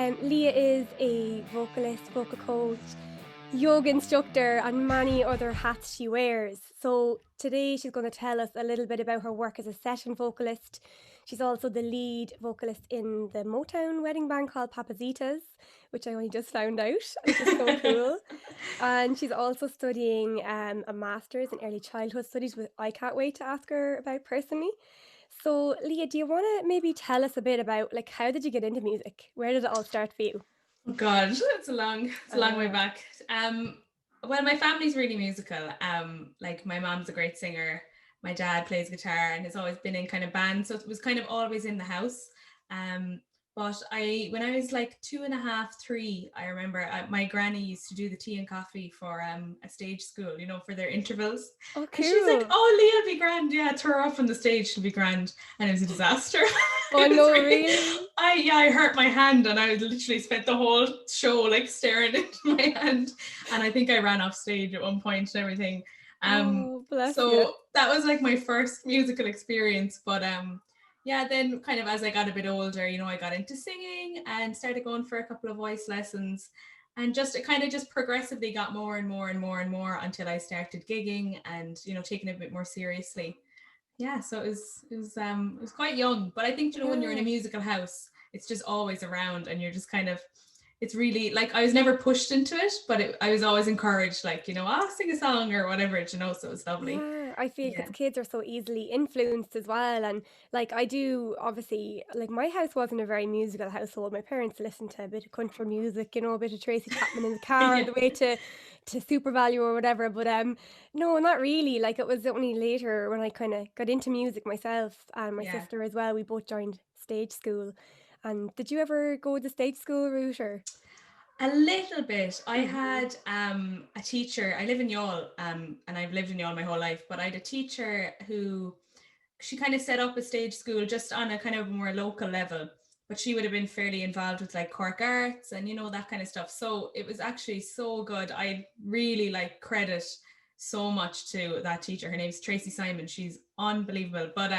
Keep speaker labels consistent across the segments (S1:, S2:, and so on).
S1: Leah is a vocalist, vocal coach, yoga instructor, and many other hats she wears. So today she's going to tell us a little bit about her work as a session vocalist. She's also the lead vocalist in the Motown wedding band called Papa Zitas, which I only just found out, which is so cool. And she's also studying a master's in early childhood studies, which I can't wait to ask her about personally. So, Leah, do you want to maybe tell us a bit about like how did you get into music? Where did it all start for you?
S2: Oh God, it's a long way back. Well, my family's really musical. Like my mom's a great singer. My dad plays guitar and has always been in kind of bands, so it was kind of always in the house. Um, but when I was like 2.5, 3, I remember my granny used to do the tea and coffee for a stage school, for their intervals.
S1: Oh,
S2: And she's like,
S1: cool.
S2: "Oh, Leah'll be grand. Yeah, throw her up on the stage. She'll be grand." And it was a disaster.
S1: Oh,
S2: It was
S1: no,
S2: really,
S1: really?
S2: I hurt my hand, and I literally spent the whole show like staring into my hand, and I think I ran off stage at one point and everything.
S1: Oh, bless you.
S2: So that was like my first musical experience. But yeah, then kind of as I got a bit older, I got into singing and started going for a couple of voice lessons, and just it kind of just progressively got more and more and more and more until I started gigging and taking it a bit more seriously. Yeah, so it was quite young, but I think when you're in a
S1: Yeah.
S2: musical house, it's just always around, and you're just kind of, it's really like I was never pushed into it, but I was always encouraged, like sing a song or whatever, so it was lovely.
S1: Yeah, I feel
S2: Yeah.
S1: because kids are so easily influenced as well. And like I do, obviously, like my house wasn't a very musical household. My parents listened to a bit of country music, a bit of Tracy Chapman in the car on
S2: Yeah.
S1: the way to Super Value or whatever. But no, not really. Like it was only later when I kind of got into music myself and my
S2: Yeah.
S1: sister as well. We both joined stage school. And did you ever go the stage school route or?
S2: A little bit. I
S1: Mhm.
S2: had a teacher. I live in Youghal, and I've lived in Youghal my whole life, but I had a teacher who she kind of set up a stage school just on a kind of more local level, but she would have been fairly involved with like Cork Arts and that kind of stuff. So it was actually so good. I really like credit so much to that teacher. Her name's Tracy Simon. She's unbelievable. But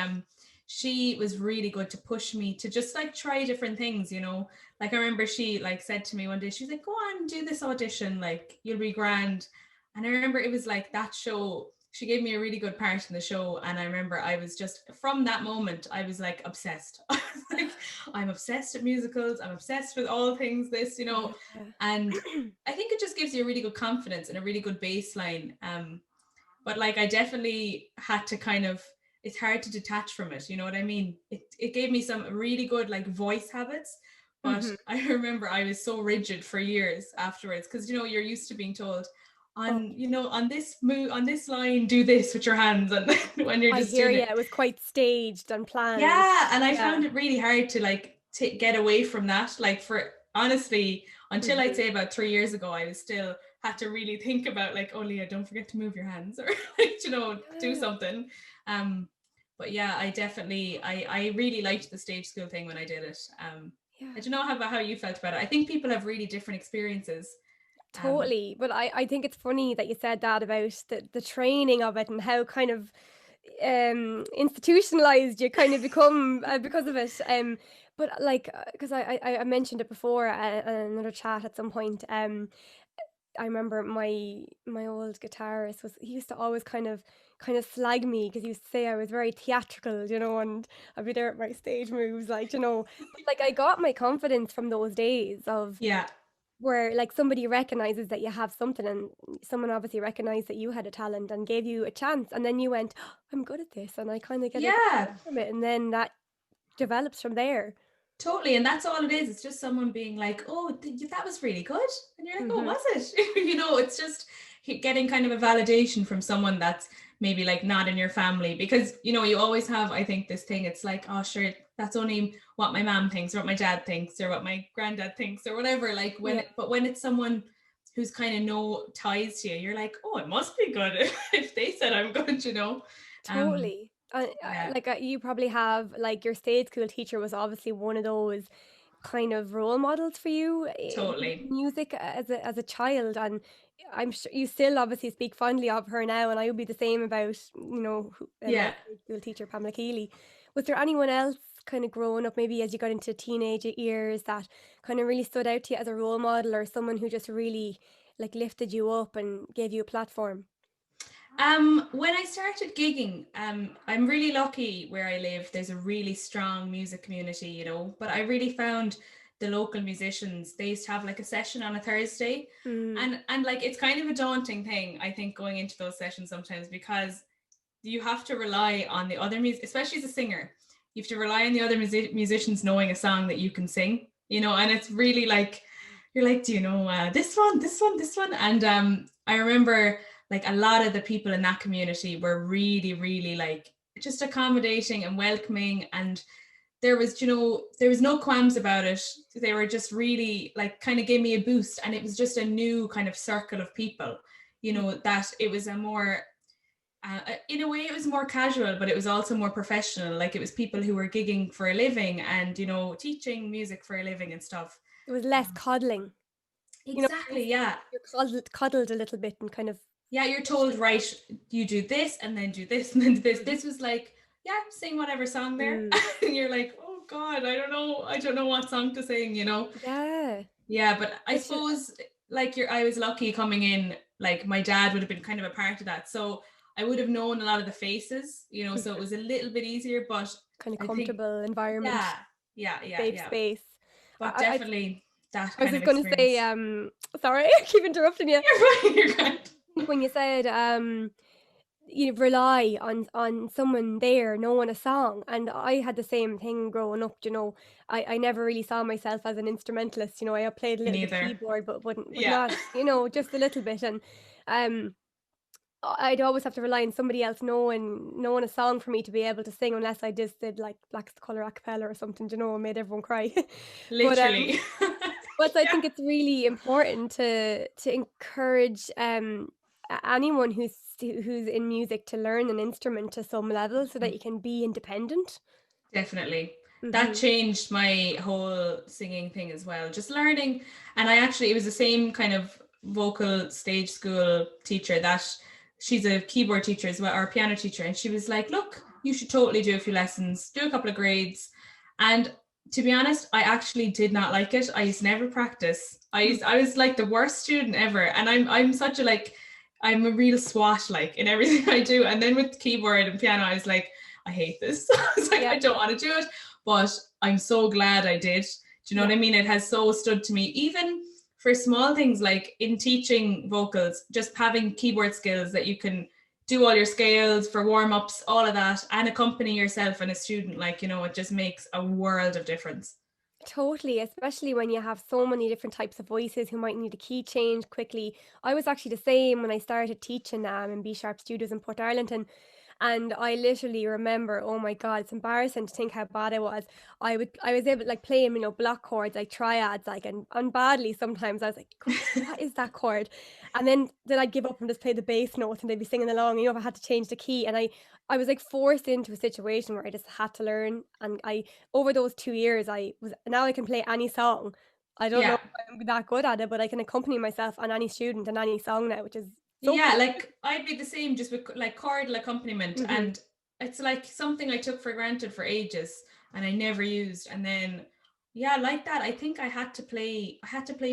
S2: she was really good to push me to just like try different things. Like I remember she like said to me one day, she's like, "Go on, do this audition, like you'll be grand." And I remember it was like that show, she gave me a really good part in the show, and I remember I was just, from that moment I was like obsessed. I was like, I'm obsessed with musicals, I'm obsessed with all things this.
S1: Yeah.
S2: And I think it just gives you a really good confidence and a really good baseline. But like I definitely had to kind of, it's hard to detach from it, you know what I mean? It gave me some really good like voice habits. But
S1: Mhm.
S2: I remember I was so rigid for years afterwards, because you're used to being told
S1: Oh,
S2: on this move, on this line, do this with your hands, and when you're
S1: I
S2: just
S1: hear
S2: doing
S1: you.
S2: it.
S1: It was quite staged and planned.
S2: Yeah, and I
S1: Yeah.
S2: found it really hard to like get away from that. Like, for honestly, until I'd
S1: Mhm.
S2: say about 3 years ago, I was still had to really think about like, oh Leah, don't forget to move your hands, or like, do
S1: Yeah.
S2: something. Um, but yeah, I really liked the stage school thing when I did it.
S1: Yeah.
S2: I don't know how you felt about it. I think people have really different experiences. Um,
S1: Totally. But I think it's funny that you said that about the training of it and how kind of institutionalized you kind of become because of it. But like, because I mentioned it before in another chat at some point. I remember my old guitarist was he used to always kind of slag me because he used to say I was very theatrical, and I'd be there at my stage moves, like. But like I got my confidence from those days of
S2: yeah,
S1: where like somebody recognizes that you have something and someone obviously recognized that you had a talent and gave you a chance and then you went, "Oh, I'm good at this," and I kind of get a good
S2: yeah.
S1: vibe from it and then that develops from there.
S2: Totally, and that's all it is. It's just someone being like, "Oh, that was really good," and you're like, "Oh,
S1: Hmm.
S2: was it?" It's just getting kind of a validation from someone that's maybe like not in your family, because you always have, I think, this thing. It's like, "Oh, sure, that's only what my mom thinks, or what my dad thinks, or what my granddad thinks, or whatever." Like
S1: Yeah,
S2: but when it's someone who's kind of no ties to you, you're like, "Oh, it must be good if they said I'm good." Um,
S1: totally.
S2: yeah,
S1: Like you probably have like your stage school teacher was obviously one of those kind of role models for you in
S2: totally.
S1: music as a child, and I'm sure you still obviously speak fondly of her now, and I would be the same about my
S2: Yeah.
S1: stage school teacher Pamela Keeley. Was there anyone else kind of growing up, maybe as you got into teenage years, that kind of really stood out to you as a role model or someone who just really like lifted you up and gave you a platform?
S2: When I started gigging, I'm really lucky where I live. There's a really strong music community, you know, but I really found the local musicians, they used to have like a session on a Thursday.
S1: Mm.
S2: And like it's kind of a daunting thing, I think, going into those sessions sometimes, because you have to rely on the other music, especially as a singer. You have to rely on the other musicians knowing a song that you can sing, you know, and it's really like you're like, do you know this one, this one, this one? And I remember like a lot of the people in that community were really, really like just accommodating and welcoming, and there was, you know, there was no qualms about it. They were just really like kind of gave me a boost, and it was just a new kind of circle of people, you know, that it was a more in a way it was more casual, but it was also more professional. Like it was people who were gigging for a living and, you know, teaching music for a living and stuff.
S1: It was less coddling. You know,
S2: Exactly, yeah.
S1: you're cuddled a little bit and kind of.
S2: Yeah, you're told, right, you do this and then do this and then do this. This was like, yeah, sing whatever song there.
S1: Mm.
S2: And you're like, oh God, I don't know what song to sing, you know?
S1: Yeah.
S2: Yeah, but I
S1: Such a,
S2: suppose like I was lucky coming in, like my dad would have been kind of a part of that. So I would have known a lot of the faces, you know, so it was a little bit easier, but
S1: kind of
S2: I think,
S1: comfortable environment,
S2: yeah, yeah, yeah,
S1: safe
S2: yeah.
S1: space.
S2: But
S1: I,
S2: definitely that
S1: I was
S2: kind of
S1: just going to say,
S2: experience.
S1: sorry, I keep interrupting you.
S2: You're fine, you're good.
S1: I think when you said, you rely on someone there knowing a song, and I had the same thing growing up. You know, I never really saw myself as an instrumentalist. You know, I played a
S2: Me
S1: little bit
S2: neither.
S1: keyboard, but
S2: Yeah.
S1: not, you know, just a little bit. And um I'd always have to rely on somebody else knowing a song for me to be able to sing, unless I just did like Black's the Colour a cappella or something, you know, and made everyone cry. but
S2: Literally.
S1: but I
S2: Yeah.
S1: think it's really important to encourage anyone who's in music to learn an instrument to some level so that you can be independent.
S2: Definitely. That
S1: Hmm.
S2: changed my whole singing thing as well. Just learning. And I actually, it was the same kind of vocal stage school teacher that she's a keyboard teacher as well, or a piano teacher. And she was like, look, you should totally do a few lessons, do a couple of grades. And to be honest, I actually did not like it. I used to never practice. I was like the worst student ever. And I'm such a like, I'm a real swat like in everything I do. And then with keyboard and piano, I was like, I hate this. I was like,
S1: Yeah,
S2: I don't want to do it, but I'm so glad I did. Do you know
S1: yeah.
S2: what I mean? It has so stood to me, even for small things like in teaching vocals, just having keyboard skills that you can do all your scales for warm ups, all of that, and accompany yourself and a student. Like, you know, it just makes a world of difference.
S1: Totally, especially when you have so many different types of voices who might need a key change quickly. I was actually the same when I started teaching in B Sharp Studios in Port Arlington. And I literally remember, oh my God, it's embarrassing to think how bad I was. I was able to like play, you know, block chords, like triads, like, and badly sometimes. I was like, what is that chord? And then I'd give up and just play the bass notes and they'd be singing along, you know, if I had to change the key. And I was like forced into a situation where I just had to learn. And over those 2 years, now I can play any song. I don't know
S2: Yeah.
S1: if I'm that good at it, but I can accompany myself on any student and any song now, which is so
S2: Yeah,
S1: cool.
S2: like I'd be the same just with like chordal accompaniment.
S1: Hmm.
S2: And it's like something I took for granted for ages and I never used. And then yeah, like that, I think I had to play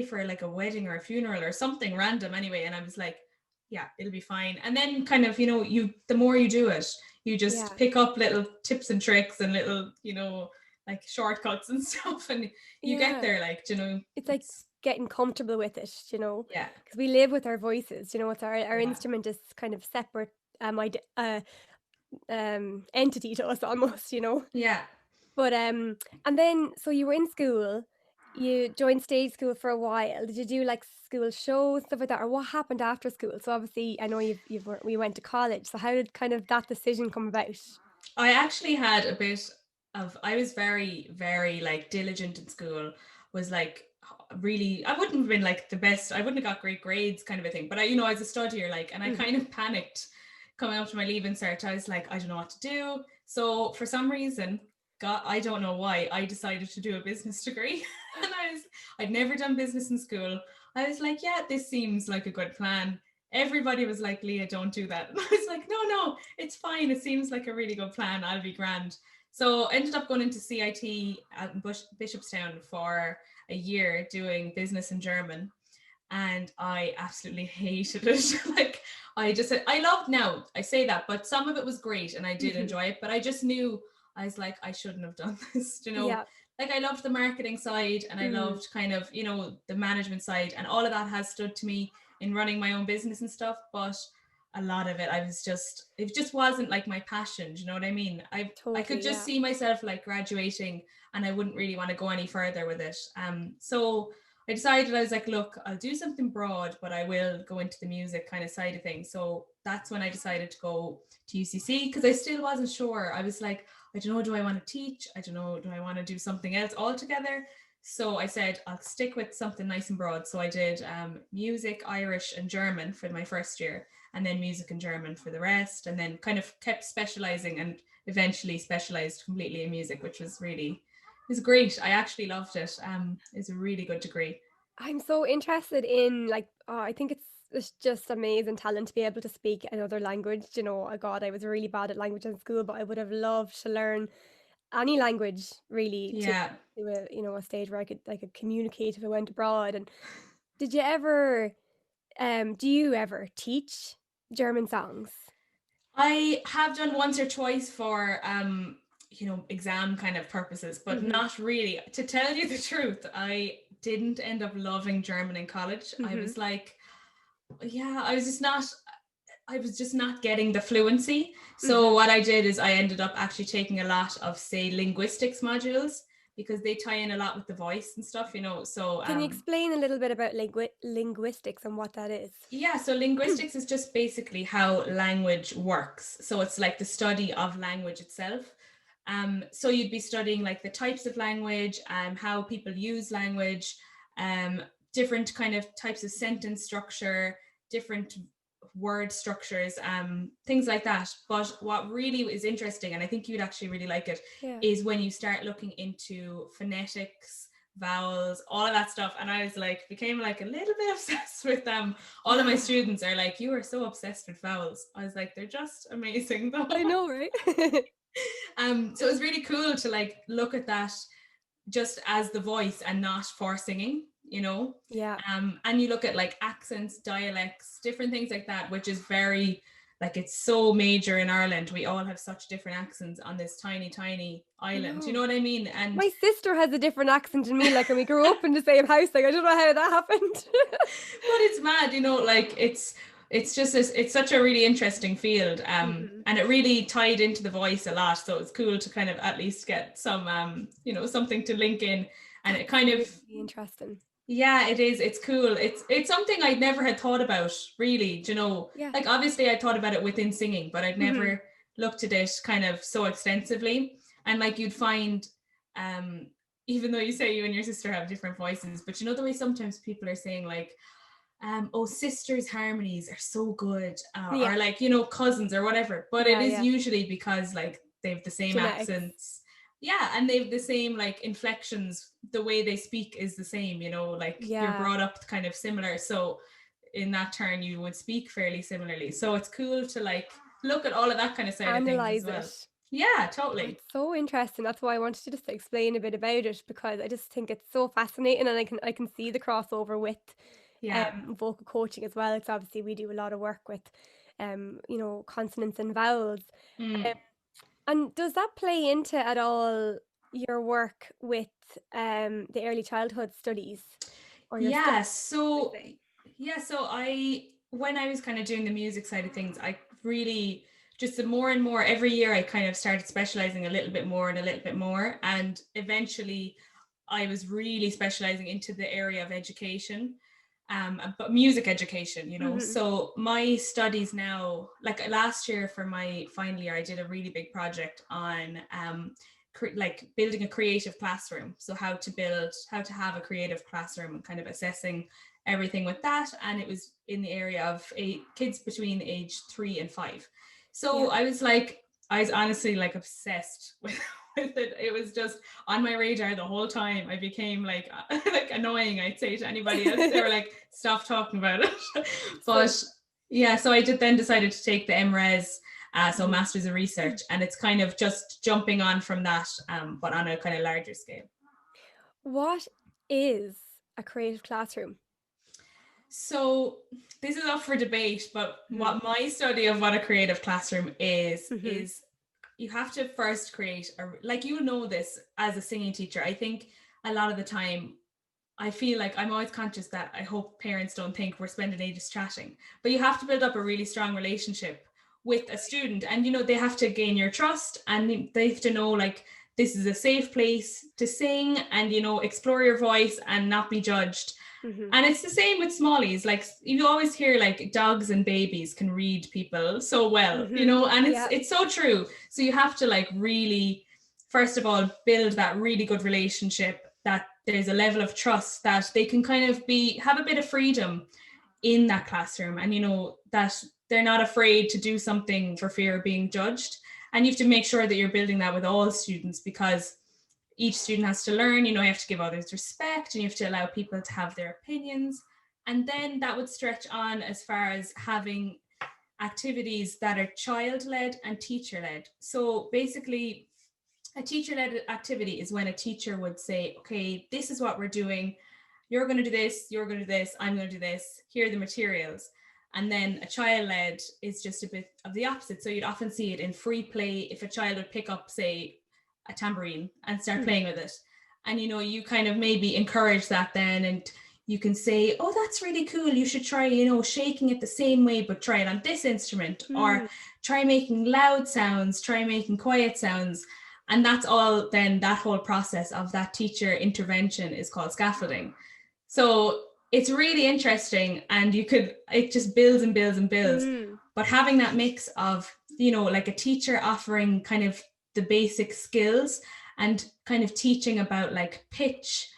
S2: for like a wedding or a funeral or something random anyway. And I was like, yeah, it'll be fine. And then kind of, you know, the more you do it, you just
S1: Yeah.
S2: pick up little tips and tricks and little, you know, like shortcuts and stuff. And you get
S1: Yeah.
S2: there, like, you know,
S1: It's like
S2: it's
S1: getting comfortable with it, you know,
S2: yeah,
S1: because we live with our voices, you know, it's our
S2: yeah,
S1: instrument is kind of separate entity to us almost, you know.
S2: yeah.
S1: But and then so you were in school, you joined stage school for a while. Did you do like school shows, stuff like that, or what happened after school? So obviously, I know we went to college. So how did kind of that decision come about?
S2: I actually had a bit I was very, very like diligent in school, was like really, I wouldn't have been like the best, I wouldn't have got great grades kind of a thing. But I, you know, as a studier, like, and I
S1: Mhm.
S2: kind of panicked coming up to my leaving cert. I was like, I don't know what to do. So for some reason, God, I don't know why, I decided to do a business degree. And I'd never done business in school. I was like, yeah, this seems like a good plan. Everybody was like, Leah, don't do that. And I was like, no, it's fine. It seems like a really good plan. I'll be grand. So I ended up going into CIT out in Bishopstown for a year doing business in German. And I absolutely hated it. Like I loved, now I say that, but some of it was great and I did enjoy it, but I just knew, I was like, I shouldn't have done this,
S1: Yeah.
S2: like I loved the marketing side and I
S1: Mm.
S2: loved kind of, the management side, and all of that has stood to me in running my own business and stuff. But a lot of it, it just wasn't like my passion. Do you know what I mean? I could
S1: Totally,
S2: just
S1: yeah.
S2: see myself like graduating and I wouldn't really want to go any further with it. So I decided, I was like, look, I'll do something broad, but I will go into the music kind of side of things. So that's when I decided to go to UCC, because I still wasn't sure. I was like, I don't know, do I want to teach? I don't know, do I want to do something else altogether? So I said, I'll stick with something nice and broad. So I did music, Irish and German for my first year, and then music and German for the rest, and then kind of kept specializing and eventually specialized completely in music, which was great. I actually loved it. It's a really good degree.
S1: I'm so interested in, like, I think it's just amazing talent to be able to speak another language. You know, God, I was really bad at language in school, but I would have loved to learn any language really
S2: Yeah.
S1: to a stage where I could communicate if I went abroad. And did you ever do you ever teach German songs?
S2: I have done once or twice for exam kind of purposes, but
S1: Mhm.
S2: not really. To tell you the truth, I didn't end up loving German in college. I
S1: Mhm.
S2: was like, yeah, I was just not getting the fluency. So
S1: Mhm.
S2: what I did is I ended up actually taking a lot of, say, linguistics modules, because they tie in a lot with the voice and stuff, So
S1: Can you explain a little bit about linguistics and what that is?
S2: yeah, so linguistics is just basically how language works. So it's like the study of language itself. So you'd be studying like the types of language, how people use language, um, different kind of types of sentence structure, different word structures, things like that. But what really is interesting, and I think you'd actually really like it,
S1: Yeah.
S2: is when you start looking into phonetics, vowels, all of that stuff. And I was like, became like a little bit obsessed with them. All of my
S1: Yeah.
S2: students are like, you are so obsessed with vowels. I was like, they're just amazing though.
S1: I know, right?
S2: So it was really cool to like look at that just as the voice and not for singing.
S1: Yeah.
S2: And you look at like accents, dialects, different things like that, which is very, like, it's so major in Ireland. We all have such different accents on this tiny, tiny
S1: I
S2: island. You know
S1: know.
S2: what I mean? And
S1: My sister has a different accent than me, like, and we grew up in the same house. Like, I don't know how that happened.
S2: but it's mad, like it's just it's such a really interesting field,
S1: Mhm.
S2: and it really tied into the voice a lot, so it's cool to kind of at least get some something to link in. And it
S1: That's
S2: kind of,
S1: really interesting.
S2: yeah, it is, it's cool, it's something I'd never had thought about really,
S1: Yeah.
S2: like obviously I thought about it within singing, but I'd
S1: Mhm.
S2: never looked at it kind of so extensively. And like you'd find, um even though you say you and your sister have different voices, but the way sometimes people are saying like, oh, sisters harmonies are so good,
S1: Yeah.
S2: or like cousins or whatever, but it
S1: Yeah,
S2: is
S1: yeah.
S2: usually because like they've the same
S1: Genetics.
S2: accents. Yeah, and they've the same like inflections, the way they speak is the same, like you're
S1: Yeah.
S2: brought up kind of similar, so in that turn you would speak fairly similarly, so it's cool to like look at all of that kind of side of things as
S1: Analyze
S2: well.
S1: it.
S2: Yeah,
S1: Oh,
S2: totally.
S1: it's so interesting. That's why I wanted to just explain a bit about it, because I just think it's so fascinating, and I can see the crossover with
S2: Yeah.
S1: vocal coaching as well. It's obviously we do a lot of work with consonants and vowels. Um,
S2: Mm.
S1: and does that play into at all your work with the early childhood studies, or your study,
S2: Yeah,
S1: I
S2: so
S1: say?
S2: I when I was kind of doing the music side of things, I really just the more and more every year I kind of started specializing a little bit more and a little bit more, and eventually I was really specializing into the area of education, but music education,
S1: Mhm.
S2: So my studies now, like last year for my final year, I did a really big project on like building a creative classroom. So how to have a creative classroom, and kind of assessing everything with that. And it was in the area of kids between age 3 and 5. So
S1: Yeah.
S2: I was honestly like obsessed with it. It was just on my radar the whole time. I became like like annoying, I'd say, to anybody else. They were like, stop talking about it.
S1: So
S2: But yeah, so I did then decided to take the MRes, So Masters of Research, and it's kind of just jumping on from that, but on a kind of larger scale.
S1: What is a creative classroom?
S2: So this is up for debate, but what my study of what a creative classroom is you have to first create like, you know, this as a singing teacher. I think a lot of the time I feel like I'm always conscious that I hope parents don't think we're spending ages chatting, but you have to build up a really strong relationship with a student, and you know, they have to gain your trust, and they have to know like this is a safe place to sing and, you know, explore your voice and not be judged. And it's the same with smallies. Like, you always hear like dogs and babies can read people so well, you know, and it's so true. So you have to like really, first of all, build that really good relationship, that there's a level of trust that they can kind of have a bit of freedom in that classroom, and you know, that they're not afraid to do something for fear of being judged. And you have to make sure that you're building that with all students, because each student has to learn, you know, you have to give others respect, and you have to allow people to have their opinions. And then that would stretch on as far as having activities that are child-led and teacher-led. So basically, a teacher-led activity is when a teacher would say, okay, this is what we're doing. You're going to do this, you're going to do this, I'm going to do this. Here are the materials. And then a child-led is just a bit of the opposite. So you'd often see it in free play. If a child would pick up, say, a tambourine and start playing with it, and you know, you kind of maybe encourage that then, and you can say, oh, that's really cool, you should try, you know, shaking it the same way, but try it on this instrument, or try making loud sounds, try making quiet sounds. And that's all. Then that whole process of that teacher intervention is called scaffolding. So it's really interesting, and it just builds and builds and builds. But having that mix of, you know, like a teacher offering kind of the basic skills and kind of teaching about like pitch,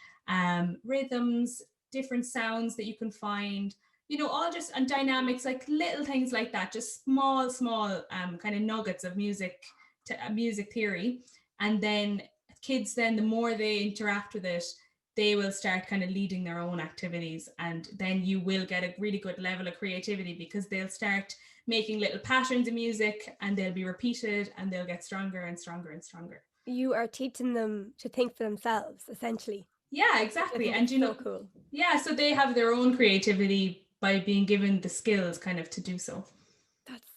S2: rhythms, different sounds that you can find, you know, all just, and dynamics, like little things like that, just small kind of nuggets of music theory. And then kids, then the more they interact with it, they will start kind of leading their own activities, and then you will get a really good level of creativity, because they'll start making little patterns of music, and they'll be repeated, and they'll get stronger and stronger and stronger.
S1: You are teaching them to think for themselves, essentially.
S2: Yeah, exactly.
S1: And you know, so cool.
S2: Yeah, so they have their own creativity by being given the skills kind of to do so.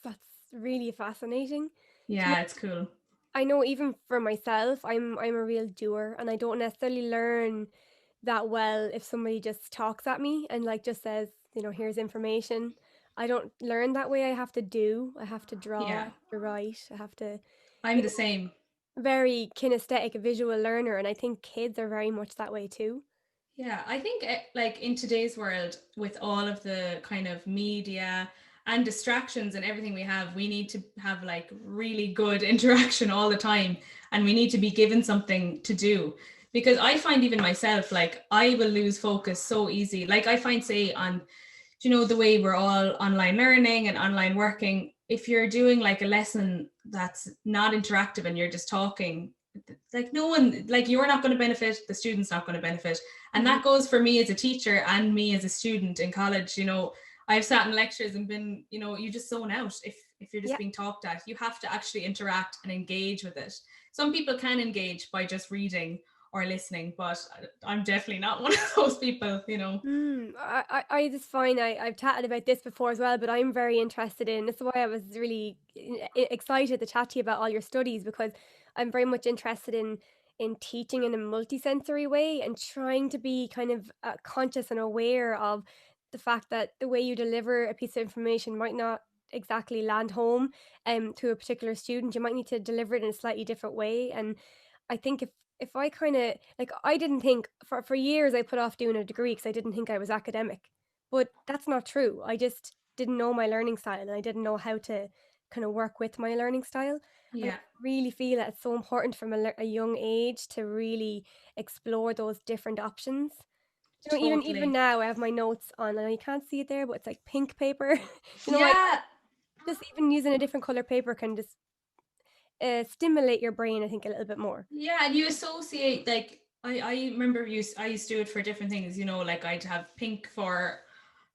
S1: That's really fascinating.
S2: Yeah, it's cool.
S1: I know even for myself, I'm a real doer, and I don't necessarily learn that well if somebody just talks at me and like just says, you know, here's information. I don't learn that way. I have to do. I have to draw.
S2: Yeah.
S1: I have to write. I have to.
S2: I'm the same.
S1: Very kinesthetic, visual learner, and I think kids are very much that way too.
S2: Yeah, I think like in today's world, with all of the kind of media and distractions and everything we have, we need to have like really good interaction all the time, and we need to be given something to do. Because I find even myself, like I will lose focus so easy. Like I find, say, on, you know, the way we're all online learning and online working, if you're doing like a lesson that's not interactive and you're just talking, like no one, like you're not going to benefit, the student's not going to benefit. And that goes for me as a teacher and me as a student in college. You know, I've sat in lectures and been, you know, you just zone out if you're just being talked at. You have to actually interact and engage with it. Some people can engage by just reading or listening, but I'm definitely not one of those people, you know.
S1: I just find I've chatted about this before as well, but I'm very interested in, this is why I was really excited to chat to you about all your studies, because I'm very much interested in teaching in a multisensory way, and trying to be kind of conscious and aware of the fact that the way you deliver a piece of information might not exactly land home to a particular student. You might need to deliver it in a slightly different way. And I think if I kind of like, I didn't think for years I put off doing a degree because I didn't think I was academic, but that's not true. I just didn't know my learning style, and I didn't know how to kind of work with my learning style. And I
S2: Yeah,
S1: really feel that it's so important from a young age to really explore those different options. You know, even
S2: totally.
S1: now I have my notes on, and you can't see it there, but it's like pink paper. You know, like
S2: Yeah,
S1: just even using a different color paper can just stimulate your brain, I think, a little bit more.
S2: yeah, and you associate, like I remember I used to do it for different things, you know, like I'd have pink for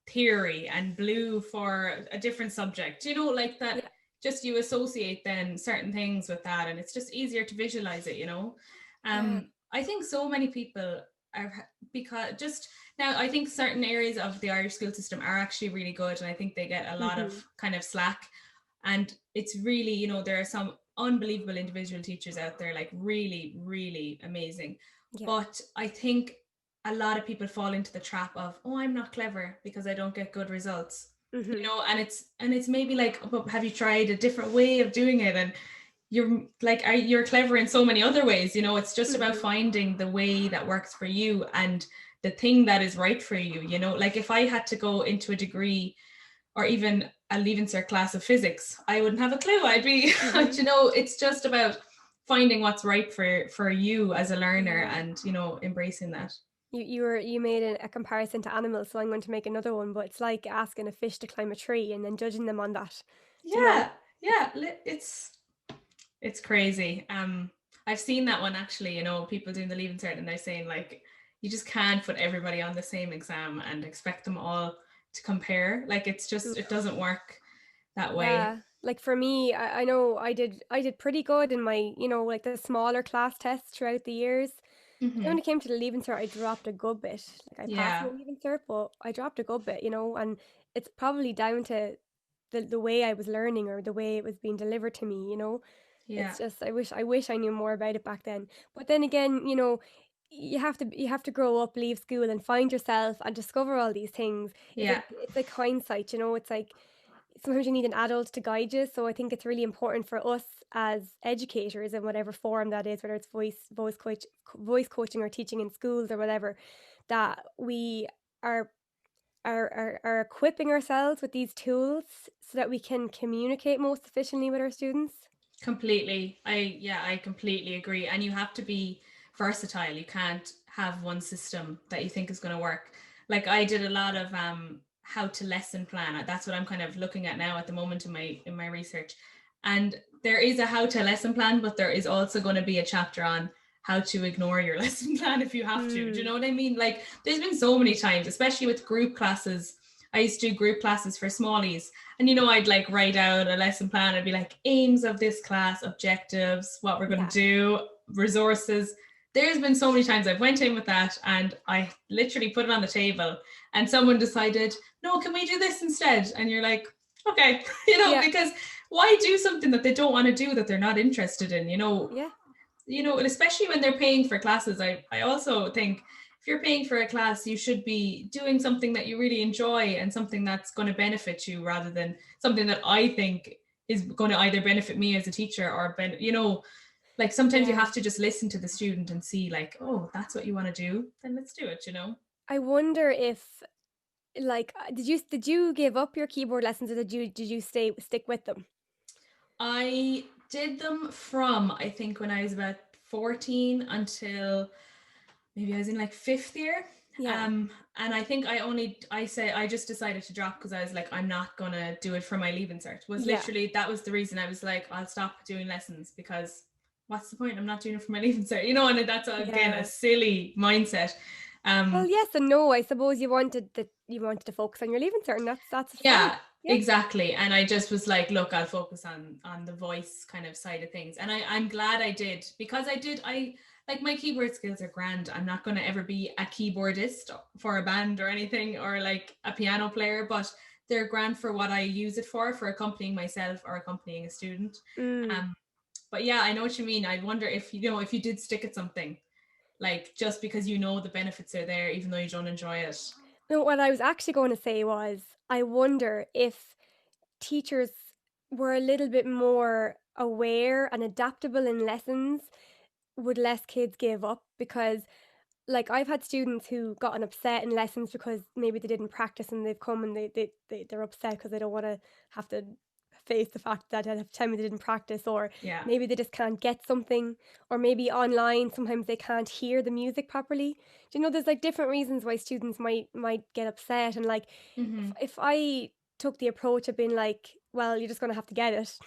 S2: theory and blue for a different subject, you know, like that.
S1: Yeah.
S2: just you associate then certain things with that, and it's just easier to visualize it, you know.
S1: Yeah.
S2: I think so many people are, because just now I think certain areas of the Irish school system are actually really good, and I think they get a lot of
S1: Mm-hmm.
S2: kind of slack, and it's really, you know, there are some unbelievable individual teachers out there, like really, really amazing.
S1: Yeah.
S2: But I think a lot of people fall into the trap of, oh, I'm not clever because I don't get good results, you
S1: Mm-hmm.
S2: know. And it's maybe like, but have you tried a different way of doing it? And you're like, you're clever in so many other ways, you know. It's just about
S1: Mm-hmm.
S2: finding the way that works for you and the thing that is right for you, you know. Like if I had to go into a degree or even a leaving cert class of physics, I wouldn't have a clue. I'd be
S1: Mm-hmm.
S2: you know, it's just about finding what's right for you as a learner,
S1: Yeah.
S2: and you know, embracing that.
S1: You made a comparison to animals, so I'm going to make another one. But it's like asking a fish to climb a tree and then judging them on that. Do you know?
S2: Yeah,
S1: It's
S2: yeah, it's crazy. I've seen that one actually, you know, people doing the leaving cert and they're saying like, you just can't put everybody on the same exam and expect them all to compare. Like it's just, it
S1: oof.
S2: doesn't work that way.
S1: Yeah, like for me, I know I did pretty good in my, like the smaller class tests throughout the years. Then when
S2: Hmm.
S1: it came to the leaving cert, I dropped a good bit. Like I passed my
S2: Yeah,
S1: leaving cert, but I dropped a good bit, and it's probably down to the way I was learning or the way it was being delivered to me.
S2: yeah,
S1: It's just I wish I knew more about it back then. But then again, you have to grow up, leave school and find yourself and discover all these things. It's
S2: yeah,
S1: like it's like hindsight. It's like sometimes you need an adult to guide you. So I think it's really important for us as educators in whatever form that is, whether it's voice coaching or teaching in schools or whatever, that we are are equipping ourselves with these tools so that we can communicate most efficiently with our students.
S2: completely. I completely agree. And you have to be versatile. You can't have one system that you think is going to work. Like I did a lot of how to lesson plan. That's what I'm kind of looking at now at the moment in my research. And there is a how to lesson plan, but there is also going to be a chapter on how to ignore your lesson plan if you have to. Do you
S1: Mm,
S2: know what I mean? Like there's been so many times, especially with group classes. I used to do group classes for smallies, and you know, I'd like write out a lesson plan. I'd be like, aims of this class, objectives, what we're going
S1: yeah,
S2: to do, resources. There's been so many times I've went in with that and I literally put it on the table and someone decided, no, can we do this instead? And you're like, okay, you know,
S1: yeah,
S2: because why do something that they don't want to do, that they're not interested in,
S1: yeah,
S2: and especially when they're paying for classes. I also think if you're paying for a class, you should be doing something that you really enjoy and something that's going to benefit you, rather than something that I think is going to either benefit me as a teacher or like sometimes you
S1: yeah.
S2: have to just listen to the student and see like, oh, that's what you want to do, then let's do it.
S1: I wonder if, like, did you give up your keyboard lessons or did you stick with them?
S2: I did them from, I think, when I was about 14 until maybe I was in like fifth year.
S1: Yeah,
S2: And I think I just decided to drop because I was like, I'm not gonna do it for my leaving cert. Was
S1: yeah,
S2: literally, that was the reason. I was like, I'll stop doing lessons because what's the point? I'm not doing it for my leaving cert. And that's again a
S1: yeah.
S2: silly mindset.
S1: Well,
S2: Um,
S1: yes and no. I suppose you wanted to focus on your leaving cert, and that's fine.
S2: yeah,
S1: Yeah,
S2: exactly. And I just was like, look, I'll focus on the voice kind of side of things. And I'm glad I did, because I like, my keyboard skills are grand. I'm not going to ever be a keyboardist for a band or anything, or like a piano player, but they're grand for what I use it for accompanying myself or accompanying a student.
S1: mm.
S2: um but yeah, I know what you mean. I wonder if if you did stick at something, like just because the benefits are there even though you don't enjoy it.
S1: No, what I was actually going to say was, I wonder if teachers were a little bit more aware and adaptable in lessons, would less kids give up? Because, like, I've had students who gotten upset in lessons because maybe they didn't practice and they've come and they're upset because they don't want to have to face the fact that at the time they didn't practice, or
S2: Yeah.
S1: maybe they just can't get something, or maybe online sometimes they can't hear the music properly. Do you know, there's like different reasons why students might get upset, and like
S2: Hmm.
S1: if I took the approach of being like, well, you're just going to have to get it,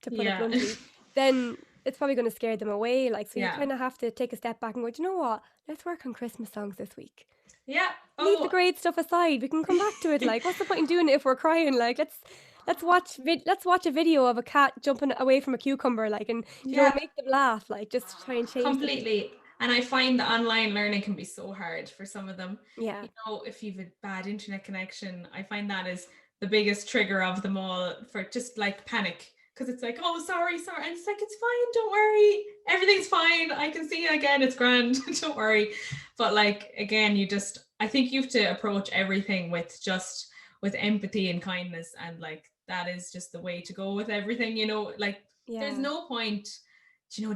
S1: to put it
S2: Yeah.
S1: bluntly, then it's probably going to scare them away. Like, so you
S2: Yeah.
S1: kind of have to take a step back and go, do you know what? Let's work on Christmas songs this week.
S2: Yeah.
S1: Leave the
S2: Oh.
S1: grade stuff aside. We can come back to it. Like, what's the point in doing it if we're crying? Like, let's let's watch a video of a cat jumping away from a cucumber, like, and
S2: Yeah,
S1: make them laugh, like, just try and change the
S2: completely. And I find that online learning can be so hard for some of them.
S1: yeah,
S2: You know, if you've a bad internet connection, I find that is the biggest trigger of them all for just like panic. Because it's like, oh, sorry. And it's like, it's fine. Don't worry. Everything's fine. I can see you again. It's grand. Don't worry. But like, again, I think you have to approach everything with empathy and kindness. And like, that is just the way to go with everything, like, there's
S1: yeah,
S2: no point,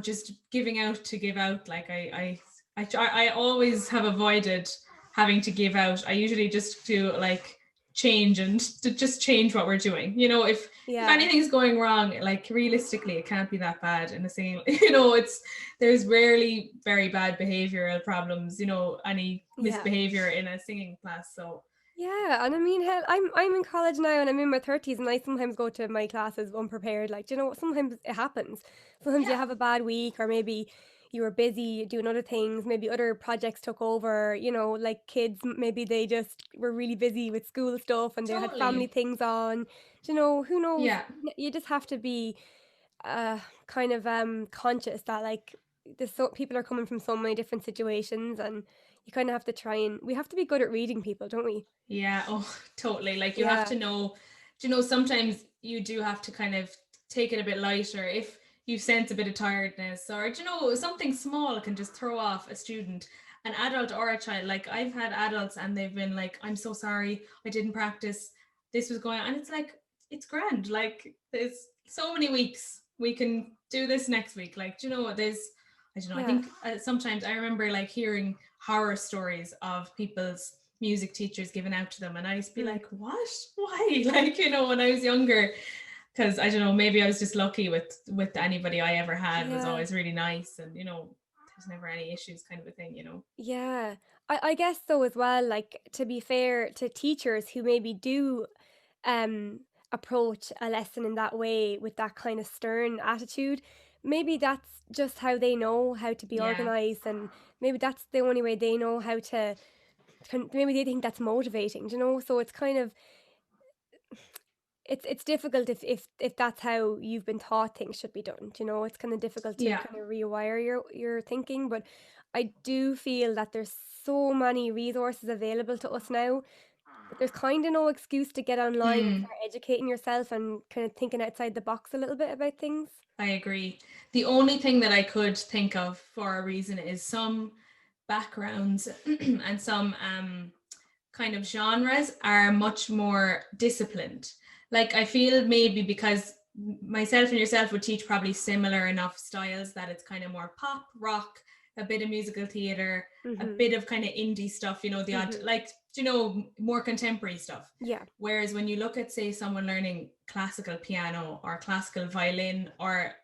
S2: just giving out to give out. Like I always have avoided having to give out. I usually just do like change and to just change what we're doing. If
S1: yeah,
S2: anything's going wrong, like realistically, it can't be that bad in the same. There's rarely very bad behavioral problems. Any
S1: yeah.
S2: misbehavior in a singing class. So
S1: Yeah, and I mean, hell, I'm in college now, and I'm in my 30s, and I sometimes go to my classes unprepared. Like, do you know what? Sometimes it happens. Sometimes you
S2: yeah,
S1: have a bad week, or maybe you were busy doing other things. Maybe other projects took over. Like kids, maybe they just were really busy with school stuff, and they had family
S2: totally.
S1: things on. Who knows?
S2: Yeah.
S1: You just have to be kind of conscious that, like, people are coming from so many different situations, and you kind of have to try and we have to be good at reading people, don't we?
S2: Yeah, oh, totally. Like you have
S1: Yeah.
S2: to know, sometimes you do have to kind of take it a bit lighter if you sense a bit of tiredness, or something small can just throw off a student, an adult or a child. Like I've had adults and they've been like, I'm so sorry, I didn't practice. This was going on. And it's like, it's grand. Like there's so many weeks. We can do this next week. Like, I don't know. I
S1: Yeah.
S2: think sometimes I remember like hearing horror stories of people's music teachers giving out to them, and I used to be
S1: Mm.
S2: like, what, why? Like, when I was younger, because I don't know, maybe I was just lucky with anybody I ever had was
S1: Yeah.
S2: always really nice, and there's never any issues, kind of a thing.
S1: Yeah. I guess so as well, like, to be fair to teachers who maybe do um approach a lesson in that way with that kind of stern attitude, maybe that's just how they know how to be
S2: Yeah,
S1: organized, and maybe that's the only way they know how to maybe they think that's motivating, so it's kind of it's difficult if that's how you've been taught things should be done. It's kind of difficult to
S2: yeah.
S1: kind of rewire your thinking, but I do feel that there's so many resources available to us now that there's kind of no excuse to get online and
S2: Mm,
S1: start educating yourself and kind of thinking outside the box a little bit about things.
S2: I agree. The only thing that I could think of for a reason is some backgrounds and some kind of genres are much more disciplined. Like I feel maybe because myself and yourself would teach probably similar enough styles that it's kind of more pop, rock, a bit of musical theater, a
S1: Mhm.
S2: bit of kind of indie stuff, the odd,
S1: Mhm.
S2: like, more contemporary stuff.
S1: Yeah.
S2: Whereas when you look at, say, someone learning classical piano or classical violin or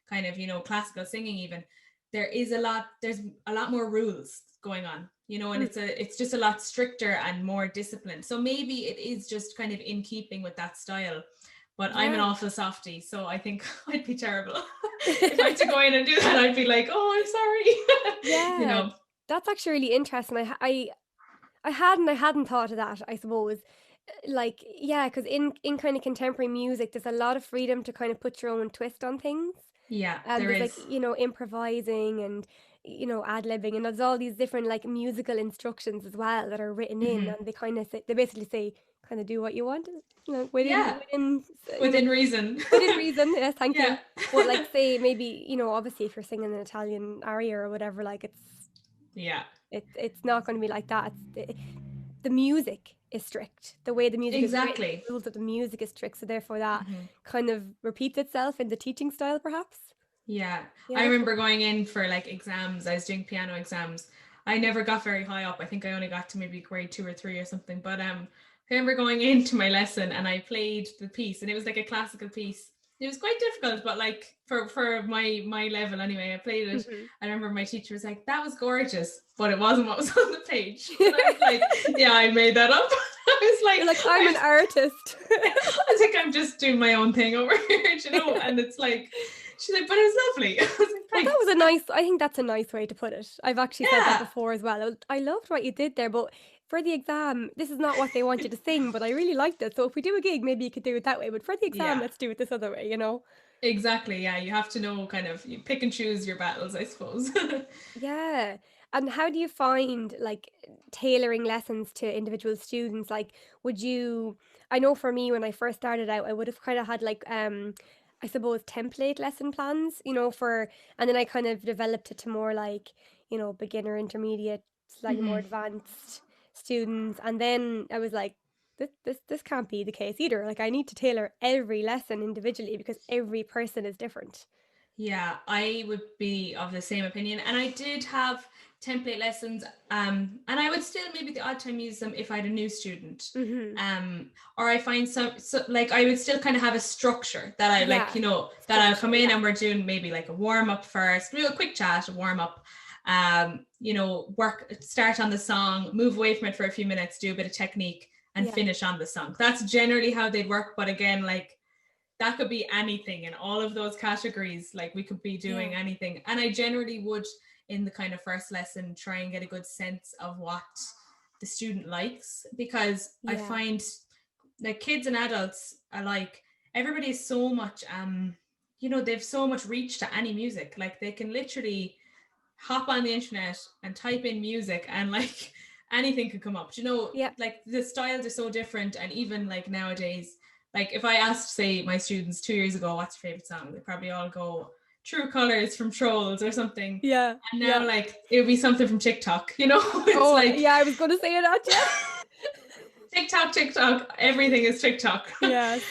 S2: kind of, classical singing even, there's a lot more rules going on, and
S1: Mm.
S2: it's just a lot stricter and more disciplined. So maybe it is just kind of in keeping with that style. But I'm an
S1: Yeah.
S2: awful softie, so I think I'd be terrible. If I had to go in and do that, I'd be like, oh, I'm sorry. you
S1: Yeah.
S2: know,
S1: That's actually really interesting. I hadn't thought of that, I suppose. Like, yeah, because in kind of contemporary music, there's a lot of freedom to kind of put your own twist on things.
S2: yeah, there
S1: There's like,
S2: is.
S1: improvising and, ad-libbing, and there's all these different like musical instructions as well that are written in,
S2: Hmm.
S1: and they basically say kind of do what you want, within
S2: Yeah,
S1: s- you know
S2: within reason.
S1: within reason. Yes, thank
S2: Yeah.
S1: you. But like, say maybe, obviously if you're singing an Italian aria or whatever, like
S2: Yeah,
S1: it's not going to be like that. The music is strict. The way the music is written,
S2: exactly.
S1: the rules of the music is strict. So therefore, that
S2: Hmm.
S1: kind of repeats itself in the teaching style, perhaps.
S2: Yeah,
S1: Yeah,
S2: I
S1: that's
S2: remember going in for like exams. I was doing piano exams. I never got very high up. I think I only got to maybe grade 2 or 3 or something. But I remember going into my lesson and I played the piece, and it was like a classical piece. It was quite difficult, but like for my level anyway, I played it.
S1: mhm.
S2: I remember my teacher was like, "That was gorgeous," but it wasn't what was on the page. And I was like, "Yeah, I made that up." I was like,
S1: You're like, I'm an artist.
S2: I think I'm just doing my own thing over here, and it's like, she's like, but it was lovely. I was like,
S1: Well, that
S2: thanks.
S1: was I think that's a nice way to put it. I've actually said that
S2: Yeah,
S1: before as well. I loved what you did there, but for the exam, this is not what they want you to sing, but I really liked it. So if we do a gig, maybe you could do it that way. But for the exam,
S2: Yeah,
S1: let's do it this other way, you know?
S2: exactly. Yeah, you have to know kind of, you pick and choose your battles, I suppose.
S1: Yeah. And how do you find like tailoring lessons to individual students? Like, would you, I know for me when I first started out, I would have kind of had like I suppose template lesson plans, you know, for and then I kind of developed it to more like, you know, beginner, intermediate, slightly more
S2: Hmm.
S1: advanced students. And then I was like, this can't be the case either. Like I need to tailor every lesson individually because every person is different.
S2: Yeah, I would be of the same opinion. And I did have template lessons, and I would still maybe the odd time use them if I had a new student.
S1: Mm-hmm.
S2: Or I find like I would still kind of have a structure that I like,
S1: Yeah.
S2: you know, that I'll
S1: Structure,
S2: come in
S1: yeah.
S2: and we're doing maybe like a warm up first, do a quick chat, a warm up, you know, start on the song, move away from it for a few minutes, do a bit of technique, and
S1: Yeah.
S2: finish on the song. That's generally how they'd work. But again, like that could be anything in all of those categories. Like we could be doing
S1: Yeah.
S2: anything. And I generally would, in the kind of first lesson, try and get a good sense of what the student likes, because I
S1: Yeah.
S2: find like kids and adults alike, everybody is so much, you know, they've so much reach to any music. Like they can literally hop on the internet and type in music and like anything could come up. You know,
S1: Yeah.
S2: like the styles are so different. And even like nowadays, like if I asked, say, my students 2 years ago, what's your favorite song? They probably all go True Colors from Trolls or something.
S1: Yeah.
S2: And now
S1: Yeah.
S2: like it would be something from TikTok, you know? It's
S1: Oh,
S2: like
S1: yeah, I was gonna say that, yeah.
S2: TikTok, TikTok, everything is TikTok.
S1: Yes.